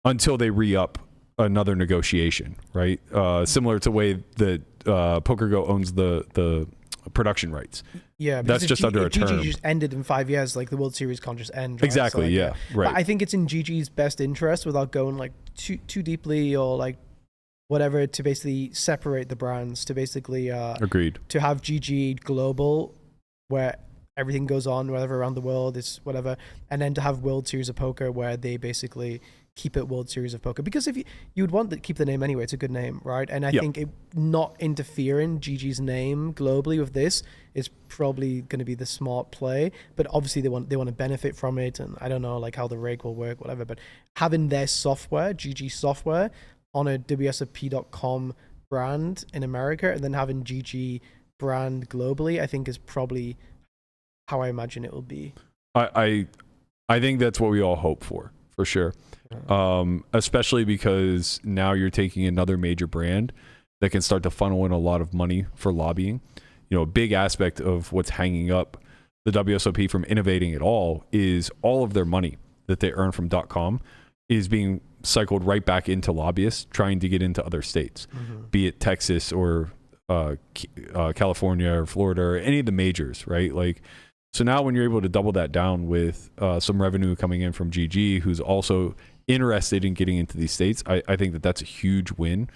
[SPEAKER 6] until they re-up another negotiation, right? Similar to the way that PokerGo owns the production rights.
[SPEAKER 4] Yeah,
[SPEAKER 6] that's just under a term.
[SPEAKER 4] GG just ended in 5 years. Like the World Series can't just end. Right?
[SPEAKER 6] Exactly.
[SPEAKER 4] So, like,
[SPEAKER 6] yeah. Right.
[SPEAKER 4] But I think it's in GG's best interest, without going like too deeply or like whatever, to basically separate the brands. To basically
[SPEAKER 6] agreed.
[SPEAKER 4] To have GG global, where everything goes on, whatever around the world is whatever, and then to have World Series of Poker, where they basically keep it World Series of Poker, because if you would want to keep the name anyway, it's a good name, right? And I think it not interfering GG's name globally with this is probably going to be the smart play. But obviously they want to benefit from it, and I don't know like how the rake will work, whatever. But having their software, GG software, on a WSOP.com brand in America, and then having GG brand globally, I think is probably how I imagine it will be.
[SPEAKER 6] I think that's what we all hope for sure. Especially because now you're taking another major brand that can start to funnel in a lot of money for lobbying. You know, a big aspect of what's hanging up the WSOP from innovating at all is all of their money that they earn from .com is being cycled right back into lobbyists trying to get into other states, be it Texas or California or Florida or any of the majors, right? Like, so now when you're able to double that down with some revenue coming in from GG, who's also interested in getting into these states, I think that that's a huge win.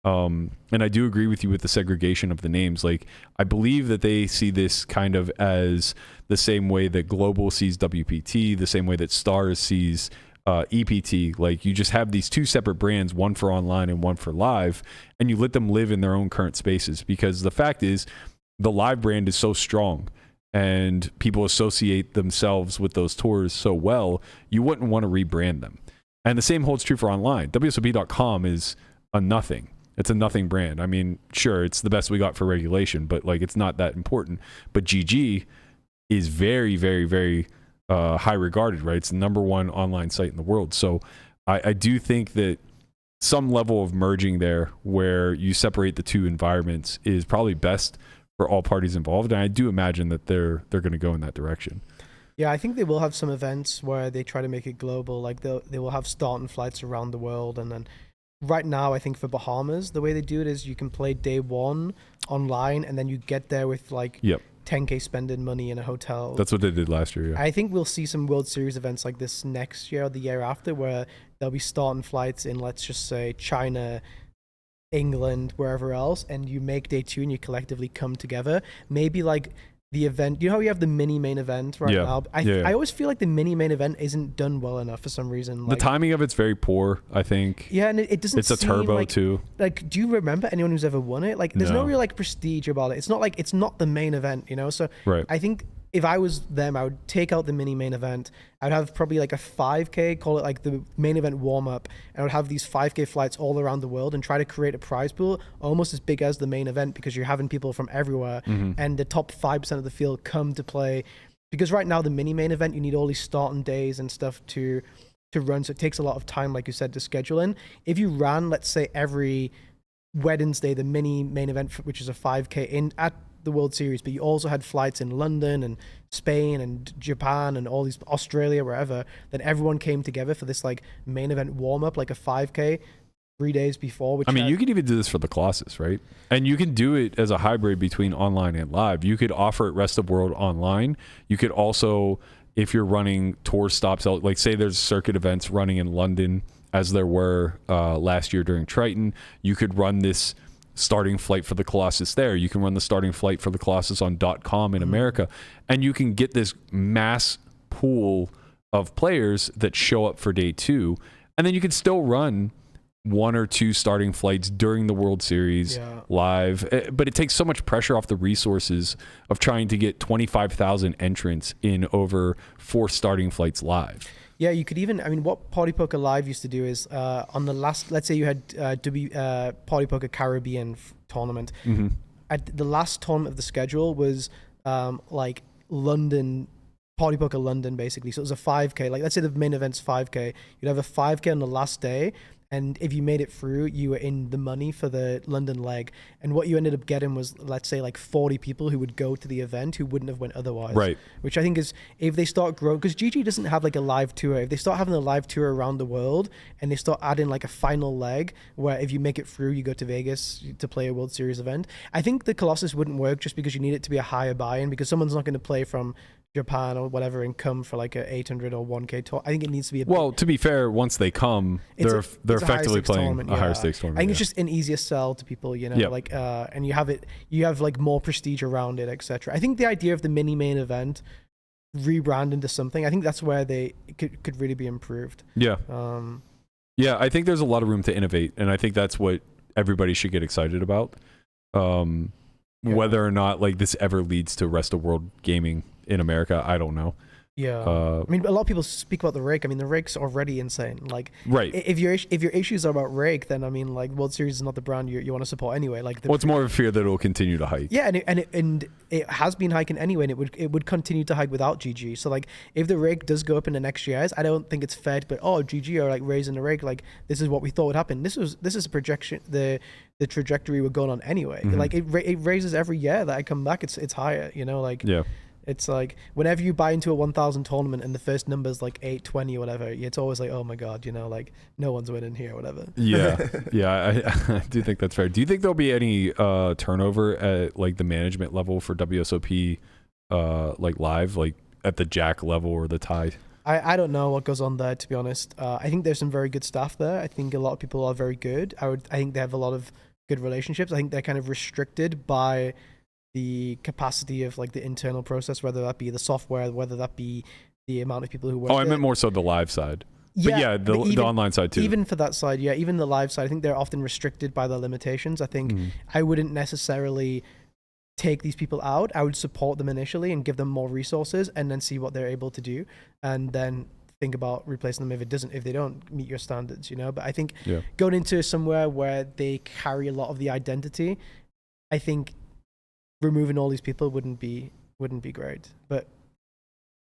[SPEAKER 6] And I do agree with you with the segregation of the names. Like, I believe that they see this kind of as the same way that Global sees WPT, the same way that Stars sees EPT. Like, you just have these two separate brands, one for online and one for live, and you let them live in their own current spaces, because the fact is the live brand is so strong and people associate themselves with those tours so well, you wouldn't want to rebrand them. And the same holds true for online. WSOP.com is a nothing. It's a nothing brand. I mean, sure, it's the best we got for regulation, but like, it's not that important. But GG is very, very, very high regarded, right? It's the #1 online site in the world. So I do think that some level of merging there where you separate the two environments is probably best for all parties involved. And I do imagine that they're going to go in that direction.
[SPEAKER 4] Yeah, I think they will have some events where they try to make it global. Like they will have starting flights around the world. And then right now, I think for Bahamas, the way they do it is you can play day one online, and then you get there with like 10K spending money in a hotel.
[SPEAKER 6] That's what they did last year, yeah.
[SPEAKER 4] I think we'll see some World Series events like this next year or the year after, where there'll be starting flights in, let's just say, China, England, wherever else, and you make day two and you collectively come together. Maybe like the event, you know how you have the mini main event right now? I always feel like the mini main event isn't done well enough for some reason. Like,
[SPEAKER 6] the timing of it's very poor, I think.
[SPEAKER 4] Yeah, and it doesn't.
[SPEAKER 6] It's a turbo
[SPEAKER 4] like,
[SPEAKER 6] too.
[SPEAKER 4] Like, do you remember anyone who's ever won it? Like, there's no real like prestige about it. It's not like, it's not the main event, you know. So I think if I was them, I would take out the mini main event. I would have probably like a 5K, call it like the main event warm up, and I would have these 5K flights all around the world and try to create a prize pool almost as big as the main event, because you're having people from everywhere, and the top 5% of the field come to play. Because right now the mini main event, you need all these starting days and stuff to to run, so it takes a lot of time, like you said, to schedule in. If you ran, let's say, every Wednesday, the mini main event, which is a 5K in at the World Series, but you also had flights in London and Spain and Japan and all these, Australia, wherever, then everyone came together for this like main event warm-up, like a 5K 3 days before. Which
[SPEAKER 6] you could even do this for the Colossus, right? And you can do it as a hybrid between online and live. You could offer it rest of world online. You could also, if you're running tour stops, like say there's circuit events running in London, as there were last year during Triton, you could run this starting flight for the Colossus there. You can run the starting flight for the Colossus on .com in America, and you can get this mass pool of players that show up for day 2, and then you can still run 1 or 2 starting flights during the World Series live. But it takes so much pressure off the resources of trying to get 25,000 entrants in over 4 starting flights live.
[SPEAKER 4] Yeah, you could even, what Party Poker Live used to do is on the last, let's say you had Party Poker Caribbean tournament. At the last tournament of the schedule was like London, Party Poker London, basically. So it was a 5K. Like, let's say the main event's 5K. You'd have a 5K on the last day. And if you made it through, you were in the money for the London leg. And what you ended up getting was, let's say, like 40 people who would go to the event who wouldn't have went otherwise. Right. Which I think is, if they start growing, because GG doesn't have like a live tour. If they start having a live tour around the world and they start adding like a final leg where if you make it through, you go to Vegas to play a World Series event. I think the Colossus wouldn't work just because you need it to be a higher buy-in, because someone's not going to play from Japan or whatever and come for like a 800 or 1K tour. I think it needs to be to be fair, once they come, they're effectively playing a higher stakes tournament. I think it's just an easier sell to people, like and you have like more prestige around it, etc. I think the idea of the mini main event rebrand into something, I think that's where they could really be improved. I think there's a lot of room to innovate, and I think that's what everybody should get excited about. Whether or not like this ever leads to rest of world gaming in America, I don't know. A lot of people speak about the rake. The rake's already insane. Like, if your issues are about rake, then like World Series is not the brand you want to support anyway. Like,
[SPEAKER 6] it's more of a fear that it will continue to hike.
[SPEAKER 4] Yeah, and it has been hiking anyway, and it would continue to hike without GG. So like, if the rake does go up in the next years, I don't think it's fair to put GG are like raising the rake. Like, this is what we thought would happen. This is a projection. The trajectory we're going on anyway. Like, it raises every year that I come back. It's higher. It's like whenever you buy into a 1,000 tournament and the first number's like 820 or whatever, it's always like, oh my God, like no one's winning here or whatever.
[SPEAKER 6] I do think that's fair. Do you think there'll be any turnover at like the management level for WSOP, like live, like at the Jack level or the Tide?
[SPEAKER 4] I don't know what goes on there, to be honest. I think there's some very good staff there. I think a lot of people are very good. I think they have a lot of good relationships. I think they're kind of restricted by the capacity of like the internal process, whether that be the software, whether that be the amount of people who work.
[SPEAKER 6] I meant more so the live side. But the online side too.
[SPEAKER 4] Even for that side, even the live side, I think they're often restricted by their limitations. I think I wouldn't necessarily take these people out. I would support them initially and give them more resources and then see what they're able to do, and then think about replacing them if they don't meet your standards, But I think going into somewhere where they carry a lot of the identity, I think removing all these people wouldn't be great, but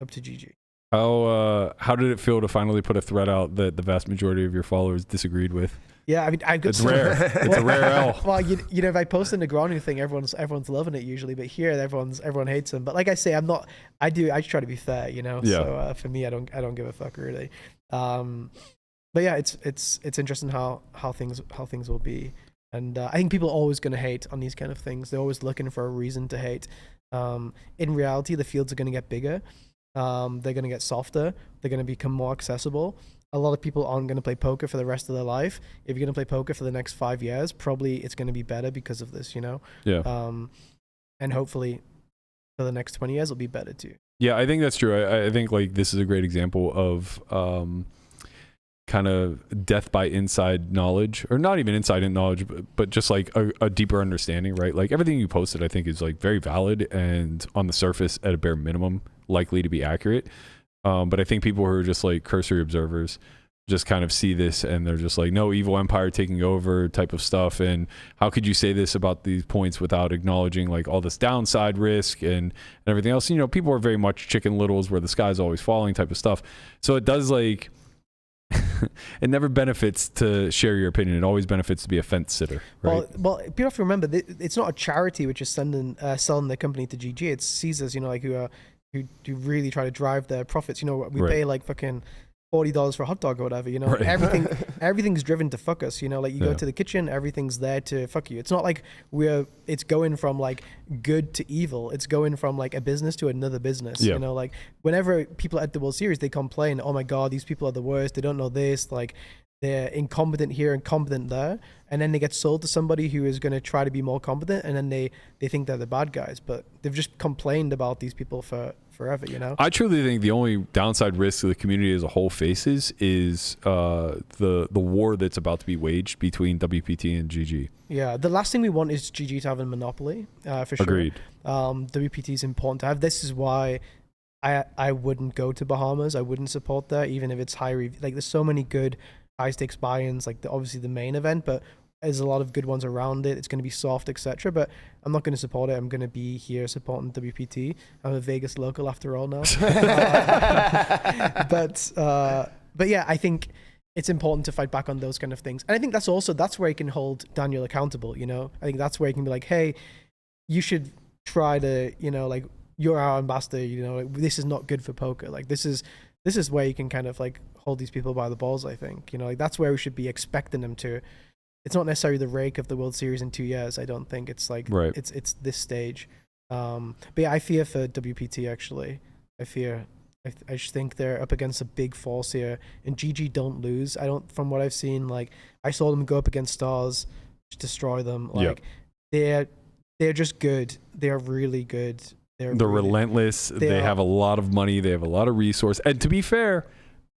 [SPEAKER 4] up to GG.
[SPEAKER 6] How did it feel to finally put a thread out that the vast majority of your followers disagreed with?
[SPEAKER 4] Yeah,
[SPEAKER 6] it's rare. It's a rare L.
[SPEAKER 4] Well, if I post a Negroni thing, everyone's loving it usually, but here everyone hates him. But like I say, I try to be fair, So for me, I don't give a fuck really. But yeah, it's interesting how things will be. And I think people are always going to hate on these kind of things. They're always looking for a reason to hate. In reality, the fields are going to get bigger. They're going to get softer. They're going to become more accessible. A lot of people aren't going to play poker for the rest of their life. If you're going to play poker for the next 5 years, probably it's going to be better because of this, And hopefully for the next 20 years, it'll be better too.
[SPEAKER 6] Yeah, I think that's true. I think like this is a great example of kind of death by inside knowledge, or not even inside knowledge, but just like a deeper understanding, right? Like everything you posted, I think is like very valid and on the surface at a bare minimum likely to be accurate. But I think people who are just like cursory observers just kind of see this and they're just like, no, evil empire taking over type of stuff. And how could you say this about these points without acknowledging like all this downside risk and everything else? People are very much chicken littles where the sky's always falling type of stuff. So it does like, it never benefits to share your opinion. It always benefits to be a fence sitter, right?
[SPEAKER 4] Well, people have to remember that it's not a charity which is selling their company to GG. It's Caesars, like who really try to drive their profits. We pay like fucking $40 for a hot dog or whatever.
[SPEAKER 6] Right.
[SPEAKER 4] Everything's driven to fuck us. Like you go to the kitchen, everything's there to fuck you. It's not like it's going from like good to evil. It's going from like a business to another business.
[SPEAKER 6] Yeah.
[SPEAKER 4] Like whenever people at the World Series, they complain, oh my God, these people are the worst. They don't know this. Like they're incompetent here, incompetent there. And then they get sold to somebody who is going to try to be more competent. And then they think they're the bad guys, but they've just complained about these people for forever. I
[SPEAKER 6] truly think the only downside risk to the community as a whole faces is the war that's about to be waged between WPT and GG.
[SPEAKER 4] Yeah, the last thing we want is GG to have a monopoly, for sure.
[SPEAKER 6] Agreed.
[SPEAKER 4] WPT is important to have. This is why I wouldn't go to Bahamas. I wouldn't support that, even if it's like there's so many good high stakes buy-ins, like obviously the main event, but there's a lot of good ones around it. It's going to be soft, etc. But I'm not going to support it. I'm going to be here supporting WPT. I'm a Vegas local after all now. But yeah, I think it's important to fight back on those kind of things. And I think that's where you can hold Daniel accountable. I think that's where you can be like, hey, you should try to, like you're our ambassador. Like, this is not good for poker. Like this is where you can kind of like hold these people by the balls. I think like that's where we should be expecting them to. It's not necessarily the rake of the World Series in 2 years. I don't think it's like it's this stage. But yeah, I fear for WPT actually. I just think they're up against a big force here, and GG don't lose. From what I've seen, like I saw them go up against Stars, just destroy them. Like they're just good. They're really good. They're
[SPEAKER 6] relentless. They have a lot of money. They have a lot of resource. And to be fair,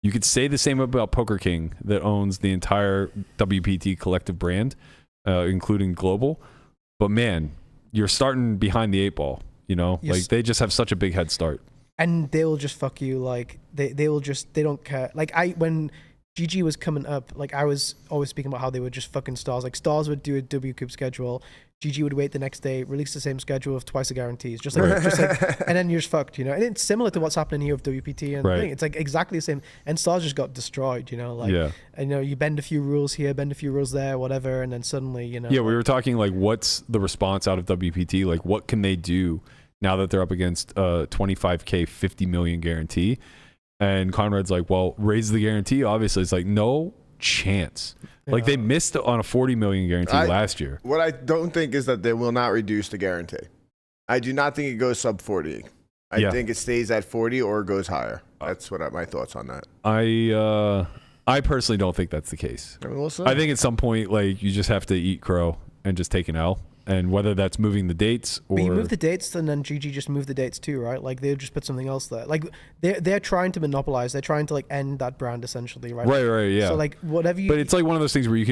[SPEAKER 6] you could say the same about Poker King that owns the entire WPT collective brand, including global. But man, you're starting behind the 8 ball, Yes. Like they just have such a big head start.
[SPEAKER 4] And they will just fuck you. Like they don't care. Like when GG was coming up, like I was always speaking about how they were just fucking Stars. Like Stars would do a W Coupe schedule. GG would wait the next day, release the same schedule of twice the guarantees, just like, and then you're just fucked, And it's similar to what's happening here with WPT and thing. It's like exactly the same. And Stars just got destroyed, And you bend a few rules here, bend a few rules there, whatever, and then suddenly, Yeah,
[SPEAKER 6] we were talking like, what's the response out of WPT? Like, what can they do now that they're up against a 25K, 50 million guarantee? And Conrad's like, well, raise the guarantee. Obviously, it's like no chance. Like they missed on a 40 million guarantee last year.
[SPEAKER 3] What I don't think is that they will not reduce the guarantee. I do not think it goes sub 40. I think it stays at 40 or goes higher. That's my thoughts on that.
[SPEAKER 6] I personally don't think that's the case.
[SPEAKER 3] I mean, we'll see.
[SPEAKER 6] I think at some point, like you just have to eat crow and just take an L. And whether that's moving the dates or...
[SPEAKER 4] But you move the dates and then GG just move the dates too, right? Like they'll just put something else there. Like they're trying to monopolize. They're trying to like end that brand essentially, right?
[SPEAKER 6] Right, yeah.
[SPEAKER 4] So like whatever you...
[SPEAKER 6] But it's like one of those things where you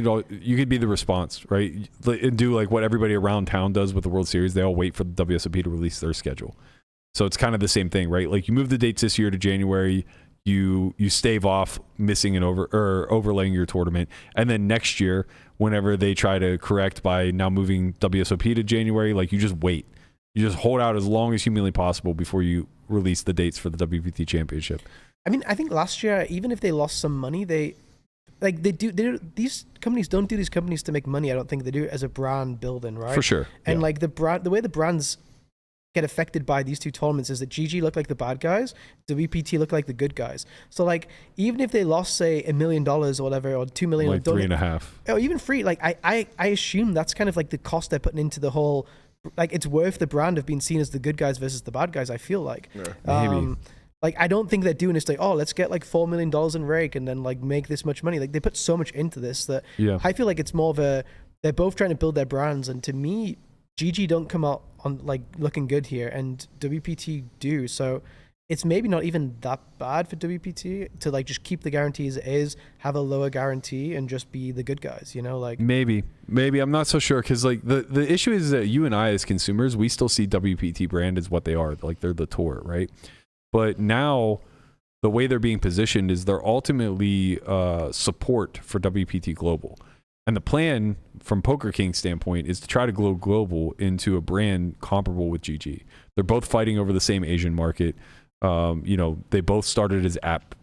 [SPEAKER 6] could be the response, right? And do like what everybody around town does with the World Series. They all wait for the WSOP to release their schedule. So it's kind of the same thing, right? Like you move the dates this year to January, you stave off missing and overlaying your tournament, and then next year, whenever they try to correct by now moving WSOP to January, like you just wait. You just hold out as long as humanly possible before you release the dates for the WPT Championship.
[SPEAKER 4] I mean, I think last year, even if they lost some money, these companies don't do these companies to make money. I don't think they do it as a brand building, right?
[SPEAKER 6] For sure.
[SPEAKER 4] And like the way the brands get affected by these two tournaments is that GG look like the bad guys, WPT look like the good guys. So like even if they lost say $1 million or whatever, or 2 million,
[SPEAKER 6] like 3.5,
[SPEAKER 4] or even free, like I assume that's kind of like the cost they're putting into the whole, like it's worth the brand of being seen as the good guys versus the bad guys. I feel like
[SPEAKER 6] maybe.
[SPEAKER 4] Like I don't think they're doing this like, oh, let's get like $4 million in rake and then like make this much money. Like they put so much into this that I feel like it's more of they're both trying to build their brands, and to me GG don't come out on like looking good here, and WPT do. So it's maybe not even that bad for WPT to like just keep the guarantee as it is, have a lower guarantee, and just be the good guys. Like
[SPEAKER 6] maybe I'm not so sure, because like the issue is that you and I as consumers, we still see WPT brand as what they are, like they're the tour, right? But now the way they're being positioned is they're ultimately support for WPT Global. And the plan from Poker King's standpoint is to try to grow global into a brand comparable with GG. They're both fighting over the same Asian market. They both started as app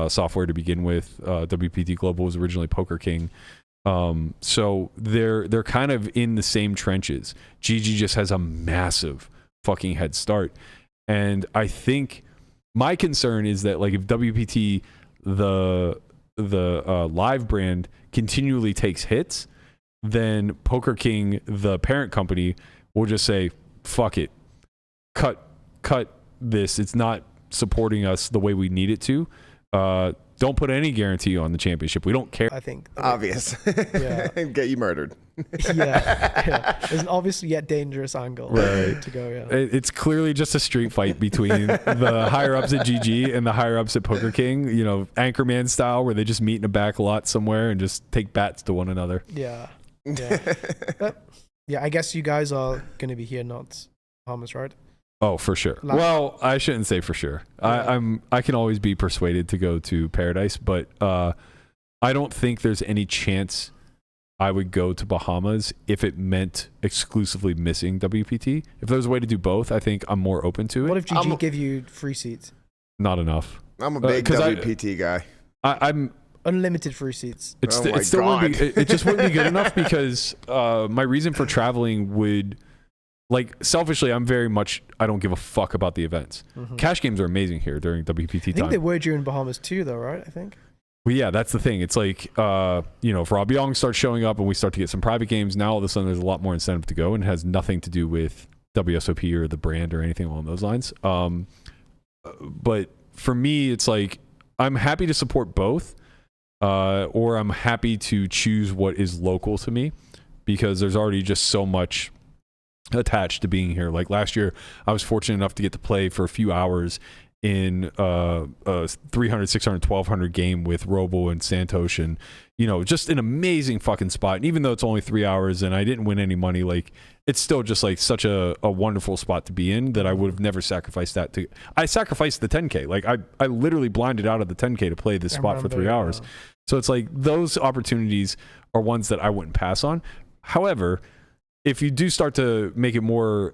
[SPEAKER 6] software to begin with. WPT Global was originally Poker King. So they're kind of in the same trenches. GG just has a massive fucking head start. And I think my concern is that like if WPT, the live brand, continually takes hits, then Poker King, the parent company, will just say, fuck it. Cut this. It's not supporting us the way we need it to. Don't put any guarantee on the championship. We don't care.
[SPEAKER 4] I think
[SPEAKER 3] Obvious.
[SPEAKER 4] Yeah.
[SPEAKER 3] Get you murdered.
[SPEAKER 4] yeah. There's an obviously yet dangerous angle to go. Yeah.
[SPEAKER 6] It's clearly just a street fight between the higher ups at GG and the higher ups at Poker King. You know, Anchorman style, where they just meet in a back lot somewhere and just take bats to one another.
[SPEAKER 4] Yeah. But yeah, I guess you guys are going to be here, not Bahamas, right?
[SPEAKER 6] Oh, for sure. Well, I shouldn't say for sure.
[SPEAKER 4] Yeah.
[SPEAKER 6] I can always be persuaded to go to Paradise, but I don't think there's any chance I would go to Bahamas if it meant exclusively missing WPT. If there's a way to do both, I think I'm more open to it.
[SPEAKER 4] What if GG give you free seats?
[SPEAKER 6] Not enough.
[SPEAKER 3] I'm a big WPT guy.
[SPEAKER 6] I'm
[SPEAKER 4] unlimited free seats.
[SPEAKER 6] It still wouldn't be, it just wouldn't be good enough because my reason for traveling would. Like, selfishly, I'm very much, I don't give a fuck about the events.
[SPEAKER 4] Mm-hmm.
[SPEAKER 6] Cash games are amazing here during WPT time.
[SPEAKER 4] I think they were during Bahamas too, though, right? I think.
[SPEAKER 6] Well, yeah, that's the thing. It's like, if Rob Young starts showing up and we start to get some private games, now all of a sudden there's a lot more incentive to go, and it has nothing to do with WSOP or the brand or anything along those lines. But for me, it's like, I'm happy to support both, or I'm happy to choose what is local to me, because there's already just so much attached to being here. Like last year, I was fortunate enough to get to play for a few hours in a 300, 600, 1200 game with Robo and Santosh, and just an amazing fucking spot. And even though it's only 3 hours and I didn't win any money, like it's still just like such a wonderful spot to be in that I would have never sacrificed that to. I sacrificed the 10K. Like I literally blinded out of the 10K to play this spot for 3 hours. So it's like those opportunities are ones that I wouldn't pass on. However, if you do start to make it more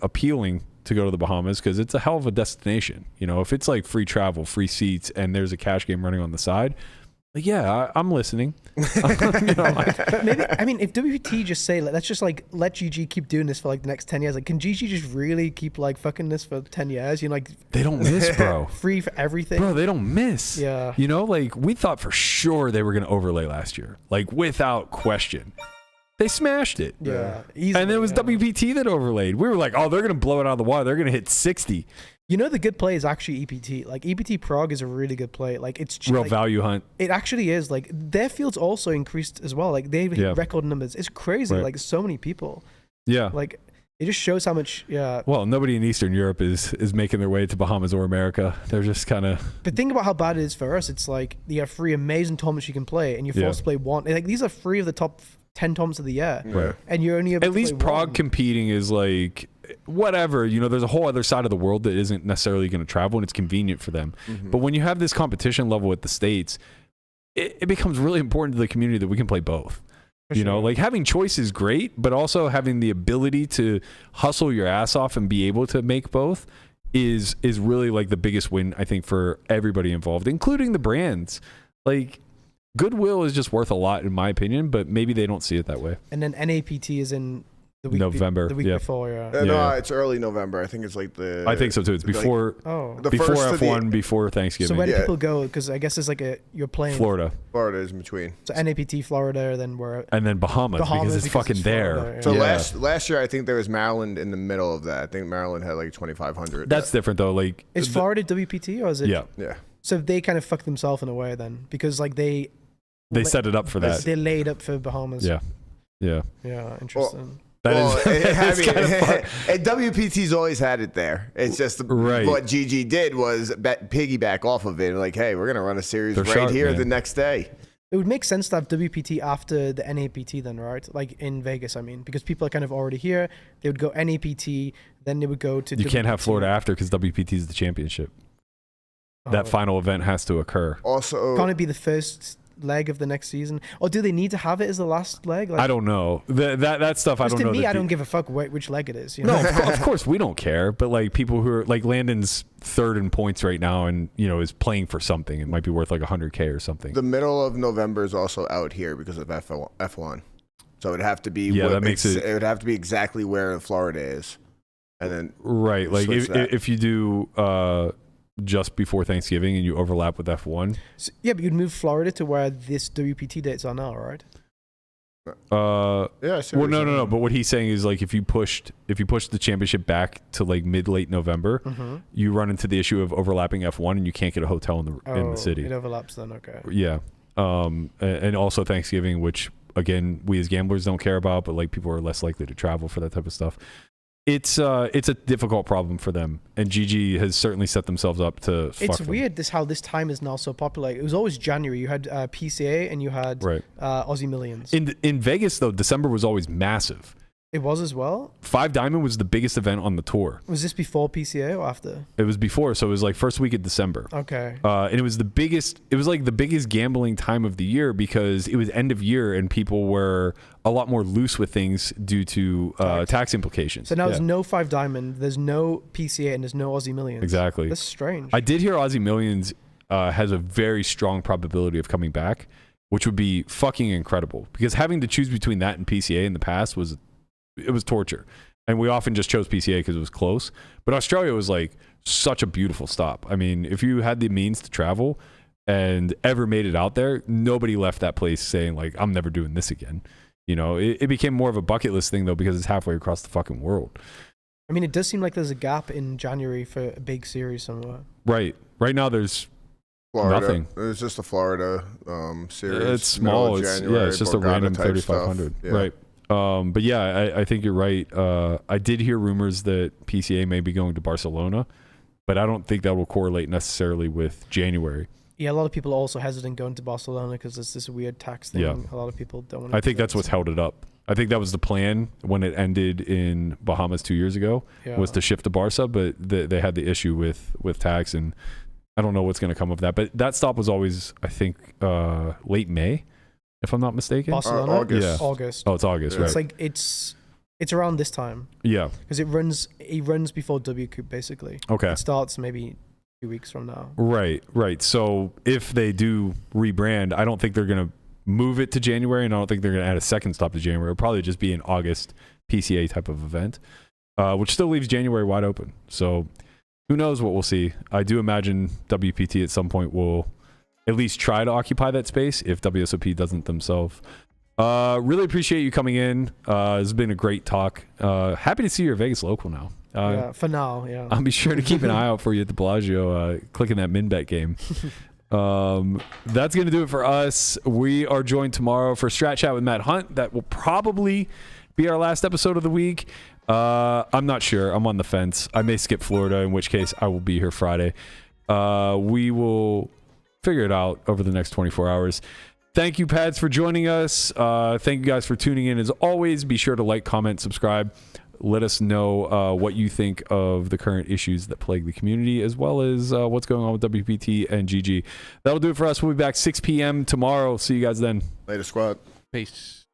[SPEAKER 6] appealing to go to the Bahamas, because it's a hell of a destination, if it's like free travel, free seats, and there's a cash game running on the side, like, yeah, I'm listening.
[SPEAKER 4] But maybe, I mean, if WPT just say, let's just like let GG keep doing this for like the next 10 years, like, can GG just really keep like fucking this for 10 years? Like,
[SPEAKER 6] they don't miss, bro.
[SPEAKER 4] Free for everything.
[SPEAKER 6] Bro, they don't miss.
[SPEAKER 4] Yeah.
[SPEAKER 6] Like, we thought for sure they were going to overlay last year, like, without question. They smashed it.
[SPEAKER 4] Yeah. Easily,
[SPEAKER 6] and it was WPT that overlaid. We were like, oh, they're going to blow it out of the water. They're going to hit 60.
[SPEAKER 4] The good play is actually EPT. Like, EPT Prague is a really good play. Like, it's
[SPEAKER 6] real
[SPEAKER 4] like,
[SPEAKER 6] value hunt.
[SPEAKER 4] It actually is. Like, their fields also increased as well. Like, they've hit record numbers. It's crazy.
[SPEAKER 6] Right.
[SPEAKER 4] Like, so many people.
[SPEAKER 6] Yeah.
[SPEAKER 4] Like, it just shows how much,
[SPEAKER 6] Well, nobody in Eastern Europe is making their way to Bahamas or America. They're just kind of.
[SPEAKER 4] But think about how bad it is for us. It's like, you have 3 amazing tournaments you can play, and you're forced to play one. Like, these are 3 of the top 10 tournaments of the year.
[SPEAKER 6] Right.
[SPEAKER 4] And you're only able
[SPEAKER 6] at least Prague competing is like whatever, there's a whole other side of the world that isn't necessarily going to travel, and it's convenient for them. Mm-hmm. But when you have this competition level at the States, it becomes really important to the community that we can play both. Like having choice is great, but also having the ability to hustle your ass off and be able to make both is really like the biggest win, I think, for everybody involved, including the brands. Like, goodwill is just worth a lot, in my opinion, but maybe they don't see it that way.
[SPEAKER 4] And then NAPT is in the week
[SPEAKER 6] November.
[SPEAKER 4] The week before,
[SPEAKER 3] No, it's early November. I think it's like
[SPEAKER 6] I think so too. It's before before F1, before Thanksgiving.
[SPEAKER 4] So where do people go? Because I guess it's like you're playing
[SPEAKER 6] Florida.
[SPEAKER 3] Florida is in between.
[SPEAKER 4] So NAPT, Florida, then where?
[SPEAKER 6] And then Bahamas because it's fucking there.
[SPEAKER 3] Florida, So last year, I think there was Maryland in the middle of that. I think Maryland had like 2,500.
[SPEAKER 6] That's different though. Like,
[SPEAKER 4] is Florida WPT or is it?
[SPEAKER 6] Yeah.
[SPEAKER 4] So they kind of fucked themselves in a way then, because like they
[SPEAKER 6] set it up for that.
[SPEAKER 4] They laid up for Bahamas.
[SPEAKER 6] Yeah.
[SPEAKER 4] Interesting.
[SPEAKER 3] WPT's always had it there. It's just what GG did was piggyback off of it. Like, hey, we're going to run a series here the next day.
[SPEAKER 4] It would make sense to have WPT after the NAPT then, right? Like in Vegas, I mean, because people are kind of already here. They would go NAPT, then they would go to
[SPEAKER 6] You
[SPEAKER 4] WPT.
[SPEAKER 6] can't have Florida after because WPT is the championship. That final event has to occur.
[SPEAKER 3] Also,
[SPEAKER 4] can't it be the first leg of the next season, or do they need to have it as the last leg? Like,
[SPEAKER 6] I don't know. That stuff I don't know.
[SPEAKER 4] To me, I don't give a fuck which leg it is. You
[SPEAKER 6] know?
[SPEAKER 4] No,
[SPEAKER 6] of course we don't care. But like people who are like Landon's third in points right now, and is playing for something. It might be worth like $100K or something.
[SPEAKER 3] The middle of November is also out here because of F1. So it'd have to be.
[SPEAKER 6] Yeah, that makes it.
[SPEAKER 3] It would have to be exactly where Florida is, and then
[SPEAKER 6] right. Like if you do. Just before Thanksgiving and you overlap with F1.
[SPEAKER 4] So, yeah, but you'd move Florida to where this WPT dates are now, right?
[SPEAKER 3] Yeah.
[SPEAKER 6] Well, no. But what he's saying is like if you pushed the championship back to like late November, you run into the issue of overlapping F1 and you can't get a hotel in the city.
[SPEAKER 4] It overlaps then. Okay.
[SPEAKER 6] Yeah. And also Thanksgiving, which again we as gamblers don't care about, but like people are less likely to travel for that type of stuff. It's a difficult problem for them, and GG has certainly set themselves up to.
[SPEAKER 4] It's weird how this time is now so popular. It was always January. You had PCA and you had Aussie Millions.
[SPEAKER 6] In Vegas though, December was always massive.
[SPEAKER 4] It was as well.
[SPEAKER 6] 5 Diamond was the biggest event on the tour.
[SPEAKER 4] Was this before PCA or after?
[SPEAKER 6] It was before, so it was like first week of December.
[SPEAKER 4] Okay.
[SPEAKER 6] And it was the biggest. It was like the biggest gambling time of the year because it was end of year and people were a lot more loose with things due to tax implications.
[SPEAKER 4] So now there's no 5 Diamond, there's no PCA, and there's no Aussie Millions.
[SPEAKER 6] Exactly.
[SPEAKER 4] That's strange.
[SPEAKER 6] I did hear Aussie Millions has a very strong probability of coming back, which would be fucking incredible because having to choose between that and PCA in the past was torture. And we often just chose PCA because it was close. But Australia was like such a beautiful stop. I mean, if you had the means to travel and ever made it out there, nobody left that place saying like, I'm never doing this again. It became more of a bucket list thing though because it's halfway across the fucking world.
[SPEAKER 4] I mean, it does seem like there's a gap in January for a big series somewhere.
[SPEAKER 6] Right. Right now there's
[SPEAKER 3] Florida.
[SPEAKER 6] nothing.
[SPEAKER 3] It's just a Florida series.
[SPEAKER 6] It's small. It's just a random 3,500. Yeah. Right. But yeah, I think you're right. I did hear rumors that PCA may be going to Barcelona, but I don't think that will correlate necessarily with January.
[SPEAKER 4] Yeah, a lot of people are also hesitant going to Barcelona because there's this weird tax thing.
[SPEAKER 6] Yeah.
[SPEAKER 4] A lot of people don't want to.
[SPEAKER 6] I think that's what's held it up. I think that was the plan when it ended in Bahamas 2 years ago, was to shift to Barca, but they had the issue with tax, and I don't know what's going to come of that. But that stop was always, I think, late May, if I'm not mistaken.
[SPEAKER 4] Barcelona?
[SPEAKER 3] August.
[SPEAKER 4] Yeah. August.
[SPEAKER 6] Oh, it's August, right.
[SPEAKER 4] It's like it's around this time.
[SPEAKER 6] Yeah.
[SPEAKER 4] Because he runs before W Coupe basically.
[SPEAKER 6] Okay.
[SPEAKER 4] It starts maybe 2 weeks from now.
[SPEAKER 6] Right. So if they do rebrand, I don't think they're going to move it to January, and I don't think they're going to add a second stop to January. It'll probably just be an August PCA type of event, which still leaves January wide open. So who knows what we'll see. I do imagine WPT at some point will at least try to occupy that space if WSOP doesn't themselves. Really appreciate you coming in. This has been a great talk. Happy to see you're a Vegas local now.
[SPEAKER 4] Yeah, for now, yeah.
[SPEAKER 6] I'll be sure to keep an eye out for you at the Bellagio, clicking that min bet game. That's going to do it for us. We are joined tomorrow for Strat Chat with Matt Hunt. That will probably be our last episode of the week. I'm not sure. I'm on the fence. I may skip Florida, in which case I will be here Friday. We will figure it out over the next 24 hours. Thank you, Pads, for joining us. Thank you guys for tuning in. As always, be sure to like, comment, subscribe. Let us know what you think of the current issues that plague the community, as well as what's going on with WPT and GG. That'll do it for us. We'll be back 6 p.m. tomorrow. See you guys then.
[SPEAKER 3] Later, squad.
[SPEAKER 5] Peace.